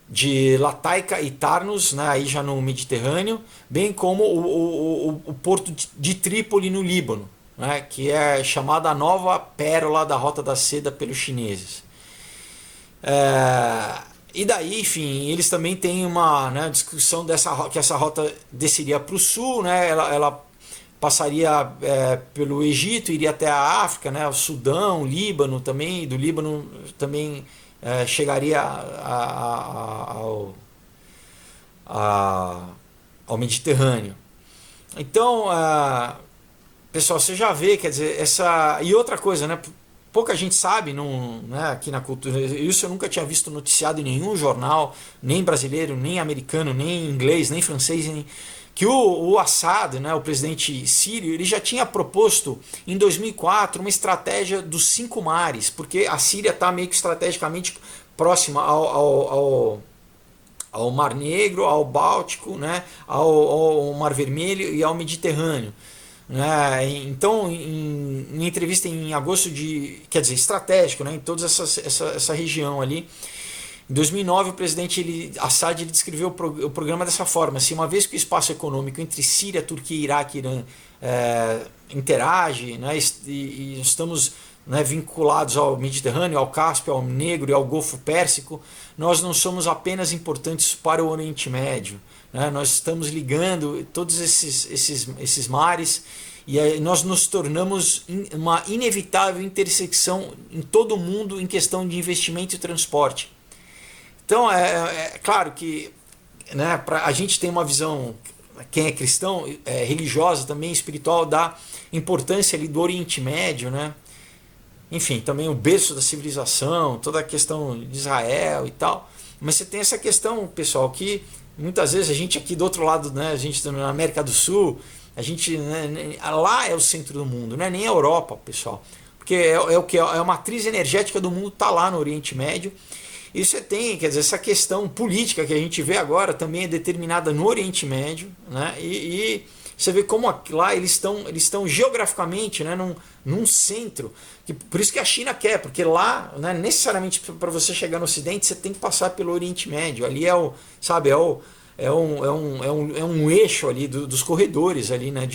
de Lataika e Tarnus, né, aí já no Mediterrâneo, bem como o porto de Trípoli, no Líbano, né, que é chamada a nova pérola da Rota da Seda pelos chineses. E daí, enfim, eles também têm uma discussão que essa rota desceria para o sul, né? Ela passaria pelo Egito, iria até a África, né? O Sudão, o Líbano também, do Líbano também chegaria ao Mediterrâneo. Então, pessoal, você já vê, quer dizer, e outra coisa, né? Pouca gente sabe, aqui na cultura, isso eu nunca tinha visto noticiado em nenhum jornal, nem brasileiro, nem americano, nem inglês, nem francês, que o Assad, né, o presidente sírio, ele já tinha proposto em 2004 uma estratégia dos 5 mares, porque a Síria está meio que estrategicamente próxima ao Mar Negro, ao Báltico, né, ao Mar Vermelho e ao Mediterrâneo. Então, em entrevista em agosto estratégico, né, em toda essa região ali, em 2009 o presidente Assad descreveu o programa dessa forma: assim, uma vez que o espaço econômico entre Síria, Turquia, Iraque e Irã interage, né, e estamos né, vinculados ao Mediterrâneo, ao Cáspio, ao Negro e ao Golfo Pérsico, nós não somos apenas importantes para o Oriente Médio, né? Nós estamos ligando todos esses mares e aí nós nos tornamos uma inevitável intersecção em todo o mundo em questão de investimento e transporte. Então é claro que, né, a gente tem uma visão, quem é cristão, religiosa também, espiritual, da importância ali do Oriente Médio, né? Enfim, também o berço da civilização, toda a questão de Israel e tal. Mas você tem essa questão, pessoal, que muitas vezes a gente aqui do outro lado, né, a gente na América do Sul, a gente, né, lá é o centro do mundo, não é nem a Europa, pessoal. Porque o que é a matriz energética do mundo está lá no Oriente Médio. E você tem, quer dizer, essa questão política que a gente vê agora também é determinada no Oriente Médio, né? E você vê como lá eles estão geograficamente, né, num centro. Por isso que a China quer, porque lá, né, necessariamente para você chegar no Ocidente, você tem que passar pelo Oriente Médio. Ali é o, sabe, é um eixo ali dos corredores ali, né,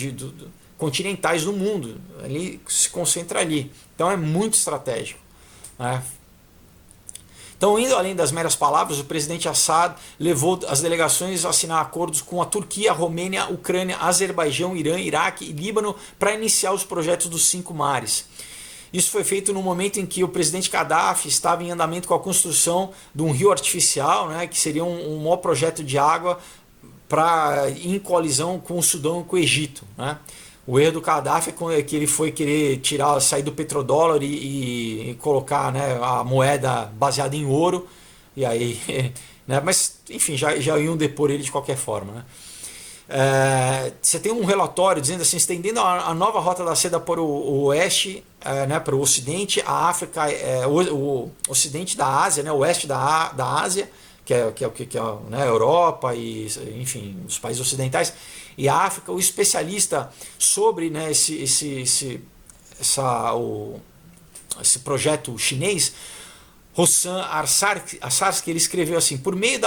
continentais do mundo. Ali se concentra ali. Então é muito estratégico, né? Então, indo além das meras palavras, o presidente Assad levou as delegações a assinar acordos com a Turquia, a Romênia, Ucrânia, Azerbaijão, Irã, Iraque e Líbano para iniciar os projetos dos 5 mares. Isso foi feito no momento em que o presidente Gaddafi estava em andamento com a construção de um rio artificial, né, que seria um maior projeto de água em colisão com o Sudão e com o Egito, né? O erro do Gaddafi é que ele foi querer sair do petrodólar e colocar, né, a moeda baseada em ouro, e aí, né, mas enfim, já iam depor ele de qualquer forma, né? Você tem um relatório dizendo assim, estendendo a nova rota da seda para o oeste, né, para o ocidente, a África, o ocidente da Ásia, né, o oeste da Ásia, que é né, a Europa e, enfim, os países ocidentais, e a África. O especialista sobre, né, esse projeto chinês, Hossan Arsarsky, ele escreveu assim: por meio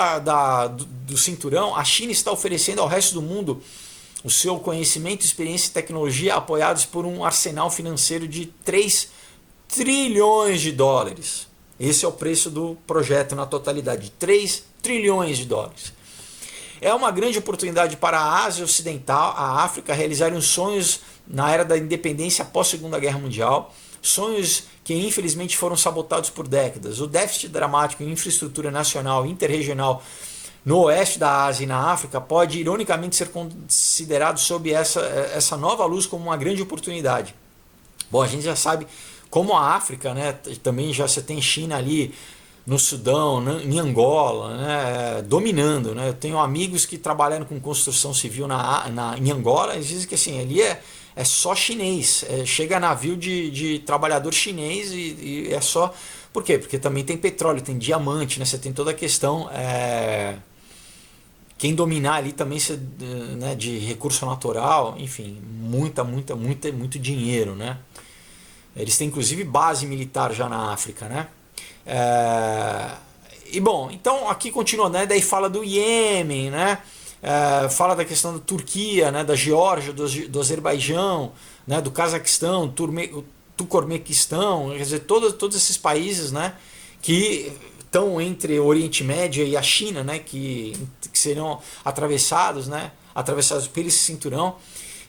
do cinturão, a China está oferecendo ao resto do mundo o seu conhecimento, experiência e tecnologia apoiados por um arsenal financeiro de 3 trilhões de dólares. Esse é o preço do projeto na totalidade, 3 trilhões de dólares. É uma grande oportunidade para a Ásia Ocidental, a África, realizarem os sonhos na era da independência após a Segunda Guerra Mundial, sonhos que infelizmente foram sabotados por décadas. O déficit dramático em infraestrutura nacional e interregional no oeste da Ásia e na África pode ironicamente ser considerado sob essa nova luz como uma grande oportunidade. Bom, a gente já sabe como a África, né, também já você tem China ali no Sudão, em Angola, né, dominando, né? Eu tenho amigos que trabalharam com construção civil em Angola, eles dizem que assim, ali é só chinês, chega navio de trabalhador chinês e é só... Por quê? Porque também tem petróleo, tem diamante, né? Você tem toda a questão... Quem dominar ali também, né, de recurso natural, enfim, muito dinheiro, né? Eles têm inclusive base militar já na África, né? E bom, então aqui continua, né? Daí fala do Iêmen, né? Fala da questão da Turquia, né? Da Geórgia, do Azerbaijão, né? Do Cazaquistão, Turcomequistão, quer dizer, todos esses países, né? Que estão entre o Oriente Médio e a China, né? Que serão atravessados, né? Atravessados por esse cinturão.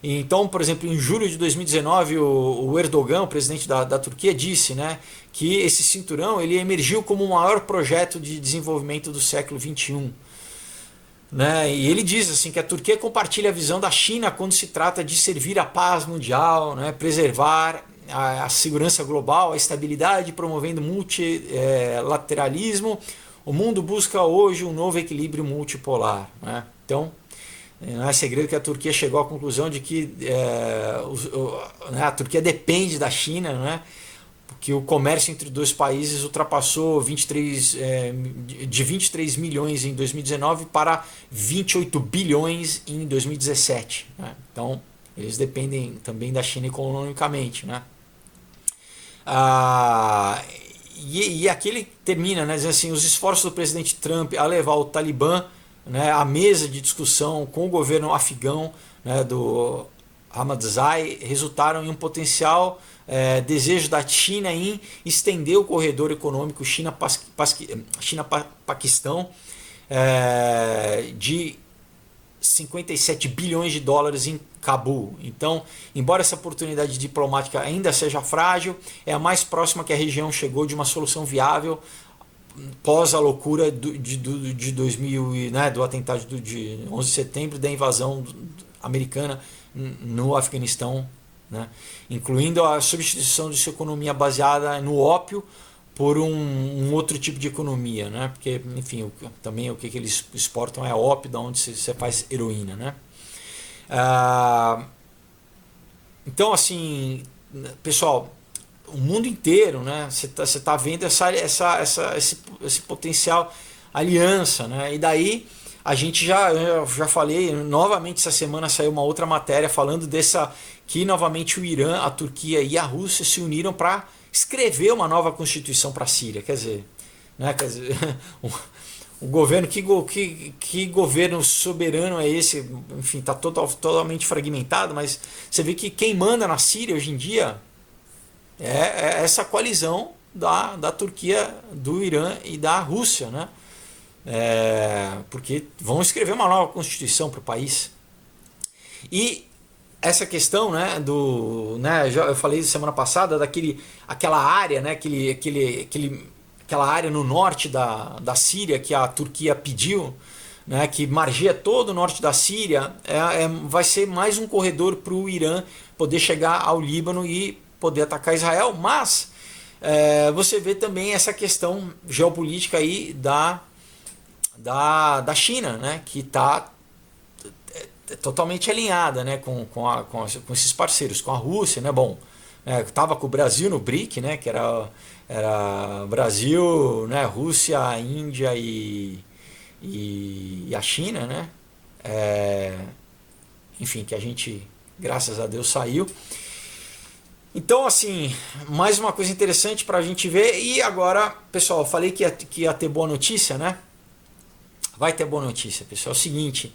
Então, por exemplo, em julho de 2019, o Erdogan, o presidente da Turquia, disse, né, que esse cinturão ele emergiu como o maior projeto de desenvolvimento do século XXI. Né? E ele diz assim, que a Turquia compartilha a visão da China quando se trata de servir a paz mundial, né, preservar a segurança global, a estabilidade, promovendo multilateralismo. O mundo busca hoje um novo equilíbrio multipolar. Né? Então, não é segredo que a Turquia chegou à conclusão de que a Turquia depende da China, né? Porque o comércio entre os dois países ultrapassou de 23 milhões em 2019 para 28 bilhões em 2017. Né? Então, eles dependem também da China economicamente. Né? E aqui ele termina, né, dizendo assim, os esforços do presidente Trump a levar o Talibã, né, à mesa de discussão com o governo afegão, né, Ahmadinejad resultaram em um potencial desejo da China em estender o corredor econômico China-Paquistão de 57 bilhões de dólares em Cabul. Então, embora essa oportunidade diplomática ainda seja frágil, é a mais próxima que a região chegou de uma solução viável pós a loucura de 2000, né, do atentado de 11 de setembro, da invasão americana no Afeganistão, né, incluindo a substituição de sua economia baseada no ópio por um outro tipo de economia, né, porque, enfim, também o que eles exportam é ópio, da onde você faz heroína, né. Então, assim, pessoal, o mundo inteiro, né, você tá vendo esse potencial aliança, né, e daí a gente já falei, novamente essa semana saiu uma outra matéria falando que novamente o Irã, a Turquia e a Rússia se uniram para escrever uma nova constituição para a Síria, quer dizer, o governo, que governo soberano é esse? Enfim, está totalmente fragmentado, mas você vê que quem manda na Síria hoje em dia é essa coalizão da Turquia, do Irã e da Rússia, né? Porque vão escrever uma nova constituição para o país. E essa questão, né, eu falei semana passada aquela área, né, aquela área no norte da Síria que a Turquia pediu, né, que margeia todo o norte da Síria, vai ser mais um corredor para o Irã poder chegar ao Líbano e poder atacar Israel, mas você vê também essa questão geopolítica aí da China, né, que está totalmente alinhada, né, com esses parceiros, com a Rússia, né, bom, estava com o Brasil no BRIC, né, que era Brasil, né, Rússia, Índia e a China, né, enfim, que a gente, graças a Deus, saiu. Então, assim, mais uma coisa interessante para a gente ver. E agora, pessoal, eu falei que ia ter boa notícia, né? Vai ter boa notícia, pessoal. É o seguinte,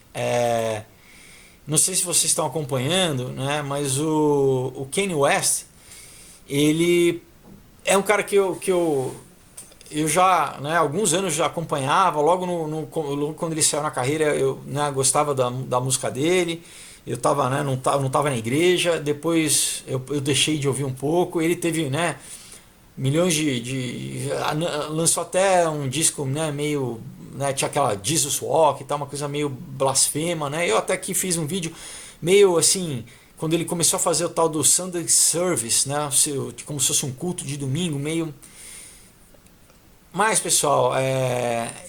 não sei se vocês estão acompanhando, né? Mas o Kanye West, ele é um cara que eu já, né, há alguns anos já acompanhava. Logo quando ele saiu na carreira, eu, né, gostava da música dele. Eu tava, né, não tava na igreja, depois eu deixei de ouvir um pouco. Ele teve, né, milhões lançou até um disco, né, meio, né, tinha aquela Jesus Walk e tal, uma coisa meio blasfema, né. Eu até que fiz um vídeo meio assim, quando ele começou a fazer o tal do Sunday Service, né, como se fosse um culto de domingo, meio. Mas, pessoal,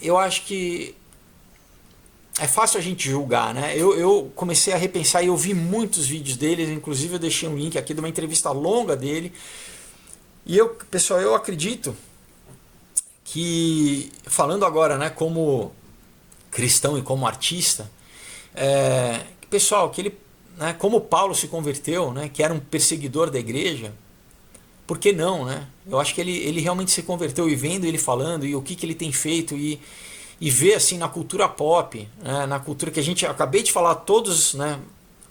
eu acho que é fácil a gente julgar, né? Eu comecei a repensar e eu vi muitos vídeos dele, inclusive eu deixei um link aqui de uma entrevista longa dele. E pessoal, eu acredito que, falando agora, né, como cristão e como artista, pessoal, que ele, né, como Paulo se converteu, né, que era um perseguidor da igreja, por que não, né? Eu acho que ele realmente se converteu, e vendo ele falando e o que ele tem feito e ver assim na cultura pop, né, na cultura que a gente acabei de falar todos, né,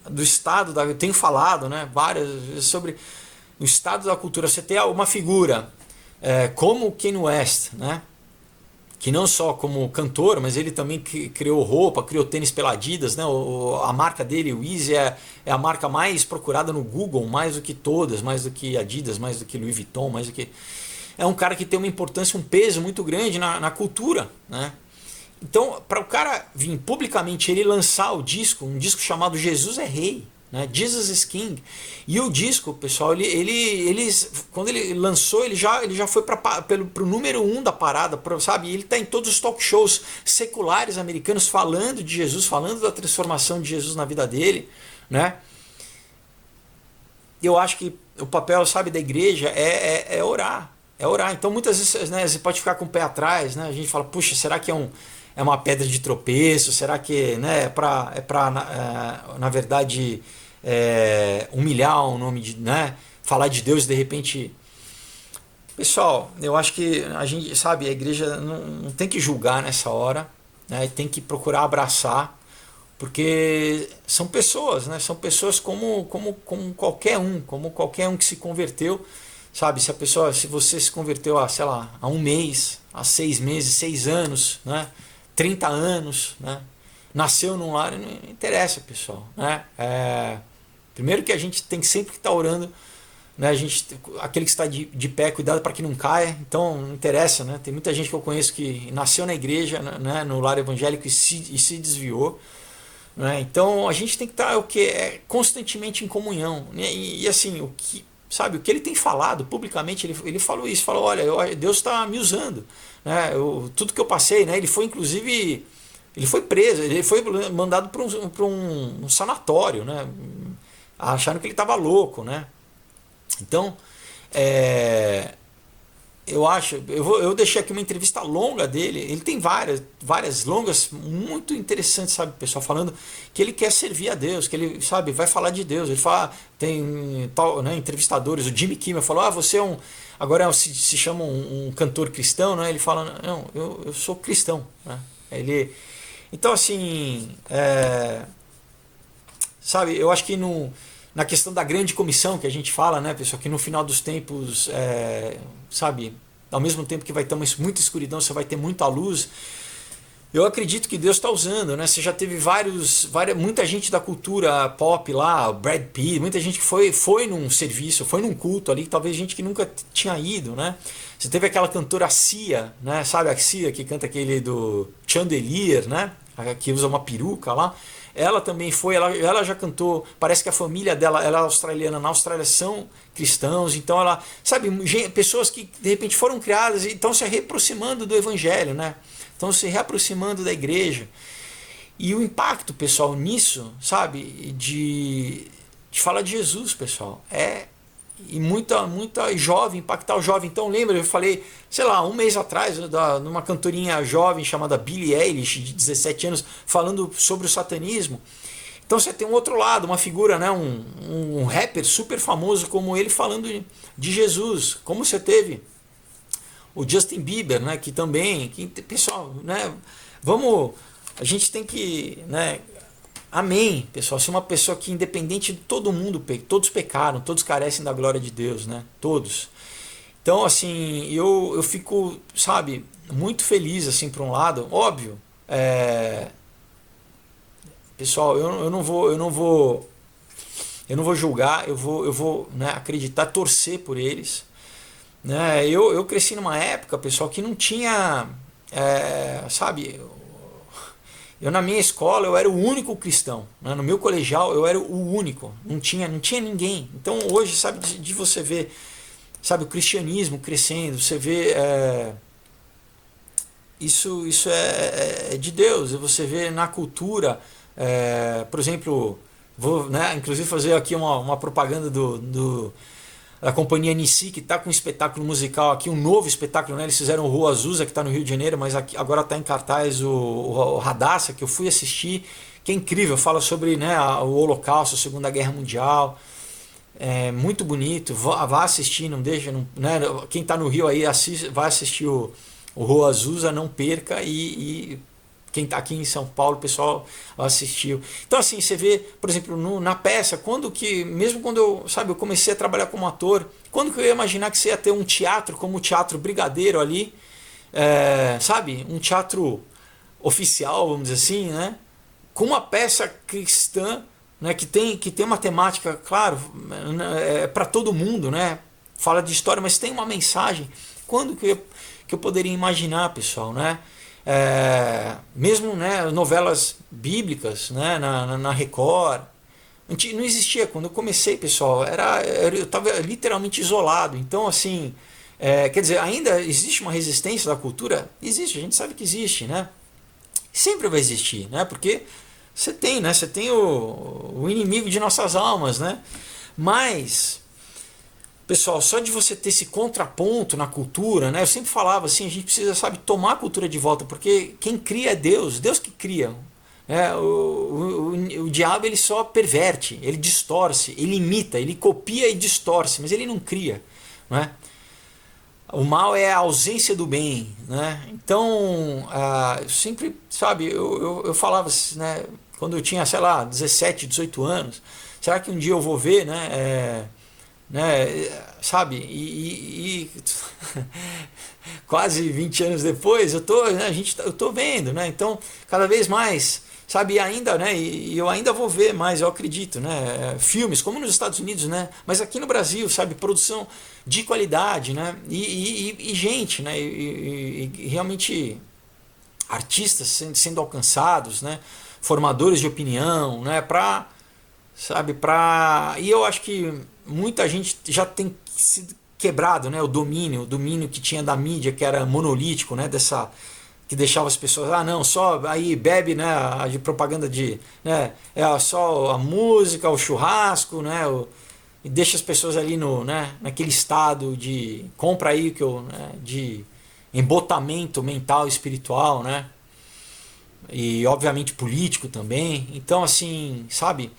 do estado eu tenho falado, né, várias vezes sobre o estado da cultura. Você tem uma figura como o Kanye West, né, que não só como cantor, mas ele também criou roupa, criou tênis pela Adidas, né, a marca dele, o Yeezy, é a marca mais procurada no Google, mais do que todas, mais do que Adidas, mais do que Louis Vuitton, mais do que... É um cara que tem uma importância, um peso muito grande na cultura, né. Então, para o cara vir publicamente, ele lançar um disco chamado Jesus é Rei, né? Jesus is King. E o disco, pessoal, quando ele lançou, ele já foi para o número 1 da parada, sabe? Ele está em todos os talk shows seculares americanos falando de Jesus, falando da transformação de Jesus na vida dele, né? Eu acho que o papel, sabe, da igreja é orar. É orar. Então, muitas vezes, né, você pode ficar com o pé atrás, né? A gente fala, puxa, será que é uma pedra de tropeço? Será que, né, é para na verdade, humilhar o nome de, né, falar de Deus e de repente... Pessoal, eu acho que a gente, sabe, a igreja não tem que julgar nessa hora, né, tem que procurar abraçar Porque são pessoas, né? São pessoas como qualquer um que se converteu, sabe? Se você se converteu há, sei lá, há um mês, há 6 meses, 6 anos, né? 30 anos, né? Nasceu num lar, não interessa, pessoal, né? Primeiro que a gente tem sempre que estar orando, né? Aquele que está de pé, cuidado para que não caia. Então não interessa, né? Tem muita gente que eu conheço que nasceu na igreja, né? No lar evangélico e se desviou, né? Então a gente tem que estar constantemente em comunhão, né? E assim, o que ele tem falado publicamente, ele falou isso, falou, olha, Deus está me usando, né? Tudo que eu passei, né? Ele foi preso, ele foi mandado para um sanatório, né? Acharam que ele estava louco, né? Então, eu deixei aqui uma entrevista longa dele. Ele tem várias longas muito interessantes, sabe, pessoal, falando que ele quer servir a Deus, que ele, sabe, vai falar de Deus. Ele fala, tem tal, né, entrevistadores, o Jimmy Kimmel falou, você é agora se chama um cantor cristão, né? Ele fala, não, eu sou cristão, né? Então assim, sabe, eu acho que na questão da grande comissão que a gente fala, né, pessoal, que no final dos tempos, sabe, ao mesmo tempo que vai ter muita escuridão, você vai ter muita luz. Eu acredito que Deus está usando, né? Você já teve muita gente da cultura pop lá, Brad Pitt, muita gente que foi num serviço, foi num culto ali, talvez gente que nunca tinha ido, né? Você teve aquela cantora Cia, né? Sabe a Cia que canta aquele do Chandelier, né? Que usa uma peruca lá. Ela também ela já cantou, parece que a família dela, ela é australiana, na Austrália são cristãos, então ela, sabe, pessoas que de repente foram criadas e estão se reaproximando do evangelho, né? Estão se reaproximando da igreja. E o impacto, pessoal, nisso, sabe, de falar de Jesus, pessoal, e muita jovem, impactar o jovem. Então lembra, eu falei, sei lá, um mês atrás, numa cantorinha jovem chamada Billie Eilish, de 17 anos, falando sobre o satanismo. Então você tem um outro lado, uma figura, né, um rapper super famoso como ele falando de Jesus. Como você teve o Justin Bieber, né, pessoal, né, a gente tem que, né, amém, pessoal, ser uma pessoa que, independente de todo mundo, todos pecaram, todos carecem da glória de Deus, né, todos. Então, assim, eu fico, sabe, muito feliz, assim, por um lado, óbvio, pessoal, eu não vou julgar, eu vou, né, acreditar, torcer por eles, né? Eu cresci numa época, pessoal, que não tinha, sabe, eu na minha escola eu era o único cristão, né? No meu colegial eu era o único, não tinha ninguém. Então hoje, sabe, de você ver, sabe, o cristianismo crescendo, você vê, isso é de Deus. Você vê na cultura, por exemplo, vou, né, inclusive fazer aqui uma propaganda da companhia Nissi, que está com um espetáculo musical aqui, um novo espetáculo, né? Eles fizeram o Rua Azusa, que está no Rio de Janeiro, mas agora está em cartaz o Radassa, que eu fui assistir, que é incrível, fala sobre, né, o Holocausto, a Segunda Guerra Mundial, é muito bonito, vá assistir, não deixa, né? Quem está no Rio aí, vai assistir o Rua Azusa, não perca, e quem está aqui em São Paulo, o pessoal assistiu. Então assim, você vê, por exemplo, na peça, mesmo quando eu comecei a trabalhar como ator, quando que eu ia imaginar que você ia ter um teatro como o Teatro Brigadeiro ali, sabe, um teatro oficial, vamos dizer assim, né, com uma peça cristã, né, que tem uma temática, claro, para todo mundo, né, fala de história, mas tem uma mensagem. Quando que eu poderia imaginar, pessoal, né? Mesmo, né, novelas bíblicas, né, na Record, não existia. Quando eu comecei, pessoal, eu estava literalmente isolado. Então, assim, quer dizer, ainda existe uma resistência da cultura? Existe, a gente sabe que existe, né? Sempre vai existir, né? Porque você tem o inimigo de nossas almas, né? Mas, pessoal, só de você ter esse contraponto na cultura, né? Eu sempre falava assim, a gente precisa, sabe, tomar a cultura de volta, porque quem cria é Deus que cria. O diabo, ele só perverte, ele distorce, ele imita, ele copia e distorce, mas ele não cria, né? O mal é a ausência do bem, né? Então, eu sempre, sabe, eu falava assim, né? quando eu tinha, sei lá, 17, 18 anos? Será que um dia eu vou ver, sabe? Quase 20 anos depois, eu tô vendo, né? Então, cada vez mais, sabe, e ainda, né? E eu ainda vou ver mais, eu acredito, né? Filmes, como nos Estados Unidos, né? Mas aqui no Brasil, sabe, produção de qualidade, né? E gente, né? E realmente artistas sendo alcançados, né? Formadores de opinião, né? E eu acho que muita gente já tem sido quebrado, né? O domínio que tinha da mídia, que era monolítico, né? Que deixava as pessoas, não, só aí bebe, né? De propaganda de, né? É só a música, o churrasco, né? E deixa as pessoas ali naquele estado de compra aí de embotamento mental e espiritual, né? E obviamente político também. Então, assim, sabe,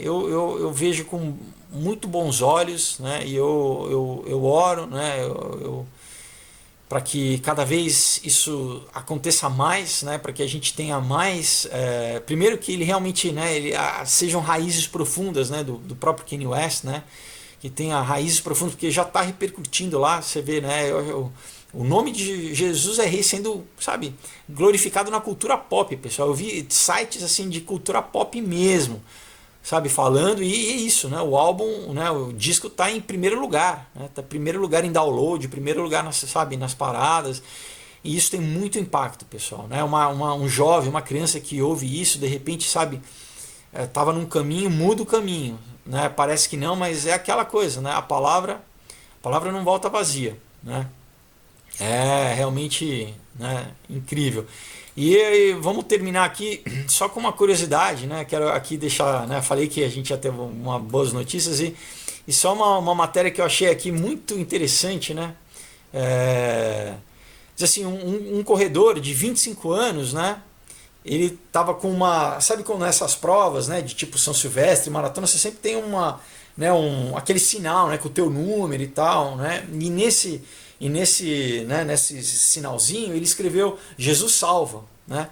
eu vejo com muito bons olhos, né? E eu oro, né? Para que cada vez isso aconteça mais, né? Para que a gente tenha mais, primeiro que ele realmente, né? Sejam raízes profundas, né? Do próprio Kanye West, né? Que tenha raízes profundas, porque já está repercutindo lá, você vê, né? O nome de Jesus é rei sendo, sabe, glorificado na cultura pop, pessoal. Eu vi sites assim de cultura pop mesmo, sabe, falando, e isso, né? O álbum, né? O disco está em primeiro lugar, né? Tá em primeiro lugar em download, primeiro lugar, sabe, nas paradas. E isso tem muito impacto, pessoal, né? Um jovem, uma criança que ouve isso, de repente, sabe, estava num caminho, muda o caminho, né? Parece que não, mas é aquela coisa, né? A palavra não volta vazia, né? É realmente, né, incrível. E vamos terminar aqui só com uma curiosidade, né? Quero aqui deixar, né? Falei que a gente ia ter uma boas notícias e só uma matéria que eu achei aqui muito interessante, né? Diz assim, um corredor de 25 anos, né? Ele tava com sabe como nessas provas, né? De tipo São Silvestre, maratona, você sempre tem aquele sinal, né? Com o teu número e tal, né? Nesse sinalzinho ele escreveu Jesus salva, né?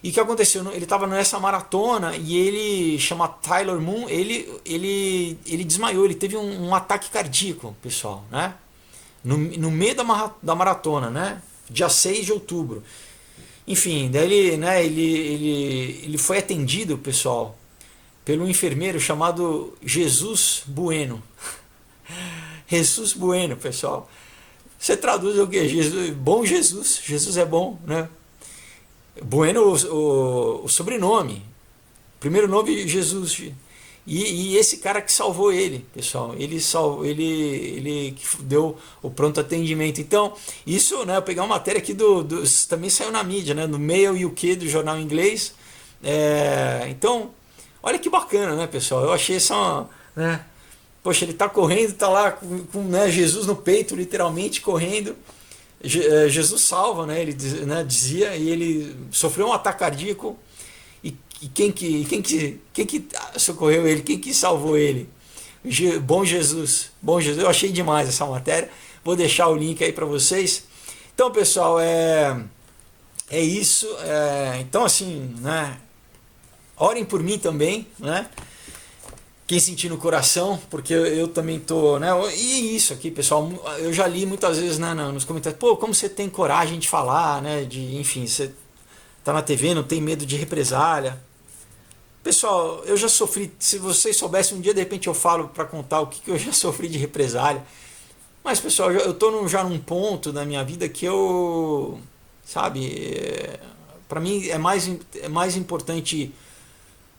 E o que aconteceu? Ele estava nessa maratona e ele chama Tyler Moon, ele desmaiou, ele teve um ataque cardíaco, pessoal, né? No meio da maratona, né? Dia 6 de outubro. Enfim, daí ele foi atendido, pessoal, pelo enfermeiro chamado Jesus Bueno. Jesus Bueno, pessoal. Você traduz o que? Bom Jesus. Jesus é bom, né? Bueno, o sobrenome. Primeiro nome, Jesus. E esse cara que salvou ele, pessoal. Ele deu o pronto atendimento. Então, isso, né? Eu peguei uma matéria aqui também saiu na mídia, né? No Mail UK do jornal inglês. Então, olha que bacana, né, pessoal? Eu achei essa, né? Poxa, ele está correndo, está lá com né, Jesus no peito, literalmente correndo. Jesus salva, né? Ele dizia, e ele sofreu um ataque cardíaco. E quem que socorreu ele? Quem que salvou ele? Bom Jesus. Bom Jesus. Eu achei demais essa matéria. Vou deixar o link aí para vocês. Então, pessoal, é isso. Então, assim, né? Orem por mim também, né? Quem sentir no coração, porque eu também tô, né? E isso aqui, pessoal, eu já li muitas vezes, né, nos comentários, pô, como você tem coragem de falar, né? Enfim, você tá na TV, não tem medo de represália. Pessoal, eu já sofri, se vocês soubessem, um dia de repente eu falo para contar o que eu já sofri de represália. Mas, pessoal, eu tô já num ponto da minha vida que eu, sabe, para mim é mais importante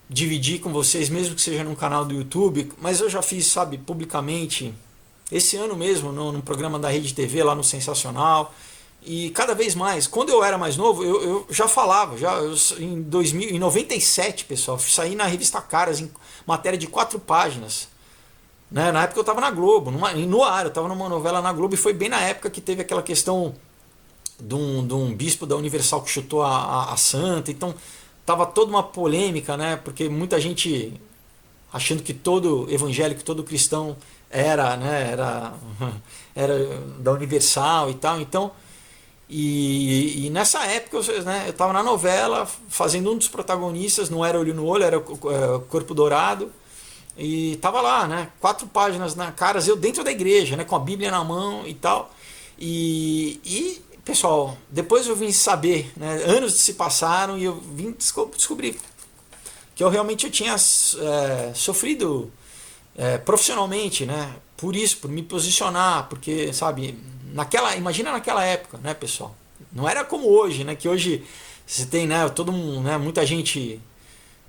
dividir com vocês, mesmo que seja num canal do YouTube, mas eu já fiz, sabe, publicamente, esse ano mesmo, no programa da Rede TV, lá no Sensacional, e cada vez mais, quando eu era mais novo, eu já falava, em 97, pessoal, saí na revista Caras, em matéria de 4 páginas, né? Na época eu estava na Globo, no ar, eu estava numa novela na Globo, e foi bem na época que teve aquela questão de um bispo da Universal que chutou a santa, então tava toda uma polêmica, né? Porque muita gente achando que todo evangélico, todo cristão era, né? Era da Universal e tal. Então, E nessa época eu estava na novela fazendo um dos protagonistas, não era Olho no Olho, era Corpo Dourado. E tava lá, né? 4 páginas na cara, eu dentro da igreja, né? Com a Bíblia na mão e tal. E pessoal, depois eu vim saber, né? Anos se passaram e eu vim descobrir que eu tinha sofrido profissionalmente, né? Por isso, por me posicionar, porque, sabe, imagina naquela época, né, pessoal? Não era como hoje, né? Que hoje você tem, né? Todo mundo, né? Muita gente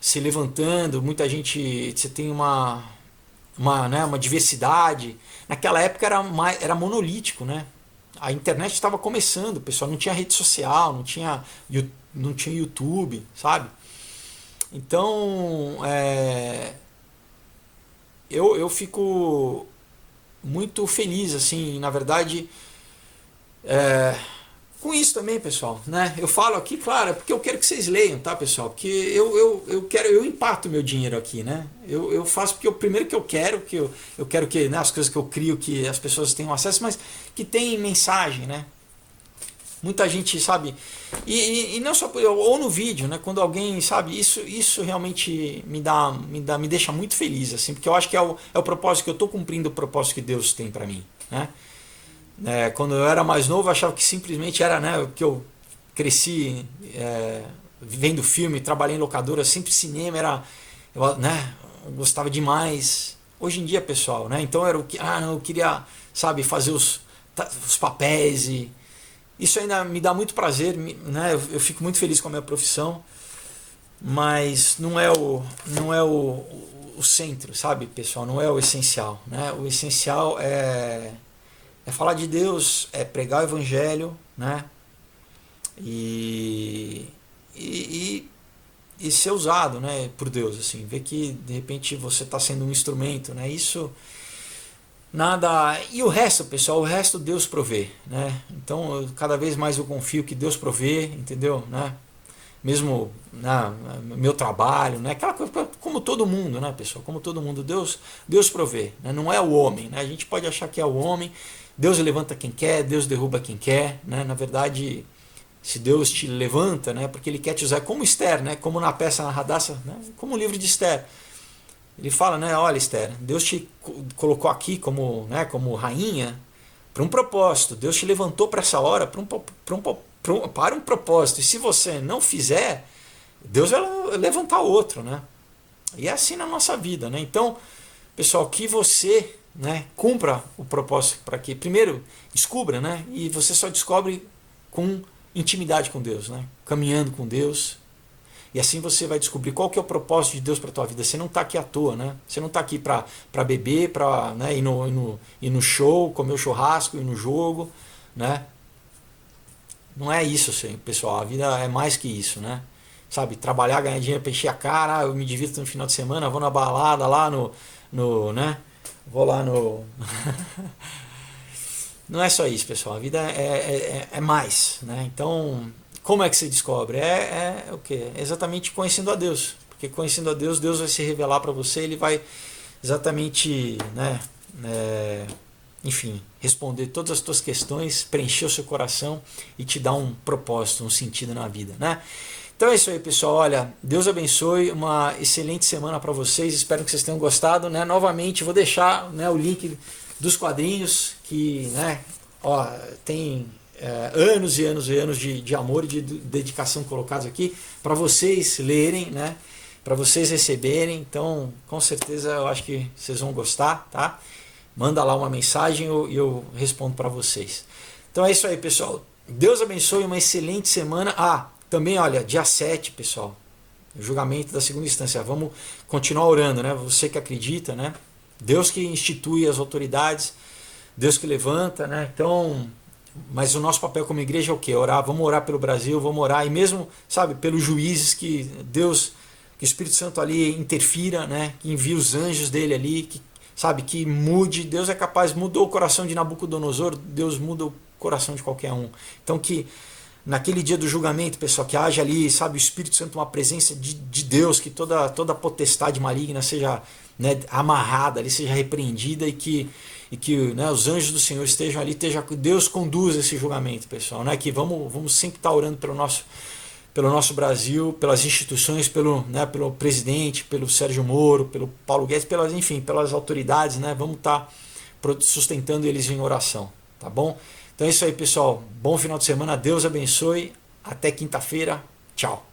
se levantando, muita gente, você tem uma diversidade. Naquela época era monolítico, né? A internet estava começando, pessoal, não tinha rede social, não tinha YouTube, sabe? Então, eu fico muito feliz, assim, na verdade, com isso também, pessoal, né? Eu falo aqui, claro, porque eu quero que vocês leiam, tá, pessoal? Porque eu empato meu dinheiro aqui, né? Eu faço porque primeiro que eu quero que, né, as coisas que eu crio, que as pessoas tenham acesso, mas que tem mensagem, né? Muita gente, sabe? E não só ou no vídeo, né? Quando alguém, sabe? Isso realmente me deixa muito feliz, assim, porque eu acho que é o propósito que eu estou cumprindo, o propósito que Deus tem para mim, né? Quando eu era mais novo, eu achava que simplesmente era, né, que eu cresci vendo filme, trabalhei em locadora, sempre cinema né, eu gostava demais. Hoje em dia, pessoal, né, então era eu queria, sabe, fazer os papéis, e isso ainda me dá muito prazer, né, eu fico muito feliz com a minha profissão, mas não é o centro, sabe, pessoal, não é o essencial, né? O essencial é falar de Deus, é pregar o evangelho, né? E ser usado, né, por Deus, assim, ver que de repente você está sendo um instrumento, né? Isso nada. E o resto, pessoal, o resto Deus provê, né? Então, cada vez mais eu confio que Deus provê, entendeu, né? Mesmo meu trabalho, né? Aquela coisa, como todo mundo, né, pessoal? Como todo mundo, Deus provê, né? Não é o homem, né? A gente pode achar que é o homem. Deus levanta quem quer, Deus derruba quem quer, né? Na verdade, se Deus te levanta, né, porque Ele quer te usar como Esther, né? Como na peça na Radassa, né? Como o livro de Esther. Ele fala, né? Olha, Esther, Deus te colocou aqui como rainha para um propósito. Deus te levantou para essa hora para um propósito. E se você não fizer, Deus vai levantar outro, né? E é assim na nossa vida, né? Então, pessoal, que você, né, cumpra o propósito para que primeiro descubra, né? E você só descobre com intimidade com Deus, né? Caminhando com Deus. E assim você vai descobrir qual que é o propósito de Deus para a tua vida. Você não está aqui à toa, né? Você não está aqui para beber, para, né, ir no show, comer o churrasco, ir no jogo, né? Não é isso, pessoal. A vida é mais que isso, né? Sabe, trabalhar, ganhar dinheiro para encher a cara, eu me divirto no final de semana, vou na balada lá né? Vou lá no... Não é só isso, pessoal. A vida é mais, né? Então, como é que você descobre? O quê? É exatamente conhecendo a Deus. Porque conhecendo a Deus, Deus vai se revelar para você, Ele vai exatamente, né? Enfim, responder todas as tuas questões, preencher o seu coração e te dar um propósito, um sentido na vida, né? Então é isso aí, pessoal. Olha, Deus abençoe, uma excelente semana para vocês. Espero que vocês tenham gostado, né? Novamente, vou deixar, né, o link dos quadrinhos que, né, tem anos e anos e anos de amor e de dedicação colocados aqui para vocês lerem, né? Para vocês receberem. Então, com certeza, eu acho que vocês vão gostar, tá? Manda lá uma mensagem e eu respondo para vocês. Então é isso aí, pessoal. Deus abençoe, uma excelente semana. Também, olha, dia 7, pessoal, o julgamento da segunda instância. Vamos continuar orando, né? Você que acredita, né? Deus que institui as autoridades, Deus que levanta, né? Então, mas o nosso papel como igreja é o quê? Orar. Vamos orar pelo Brasil, vamos orar. E mesmo, sabe, pelos juízes, que Deus, que o Espírito Santo ali interfira, né? Que envie os anjos dele ali, que, sabe, que mude. Deus é capaz, mudou o coração de Nabucodonosor, Deus muda o coração de qualquer um. Então que naquele dia do julgamento, pessoal, que haja ali, sabe, o Espírito Santo, uma presença de Deus, que toda potestade maligna seja, né, amarrada ali, seja repreendida, e e que, né, os anjos do Senhor estejam ali, Deus conduza esse julgamento, pessoal, né, que vamos sempre estar orando pelo nosso Brasil, pelas instituições, pelo presidente, pelo Sérgio Moro, pelo Paulo Guedes, pelas autoridades, né, vamos estar sustentando eles em oração, tá bom? Então é isso aí, pessoal, bom final de semana, Deus abençoe, até quinta-feira, tchau.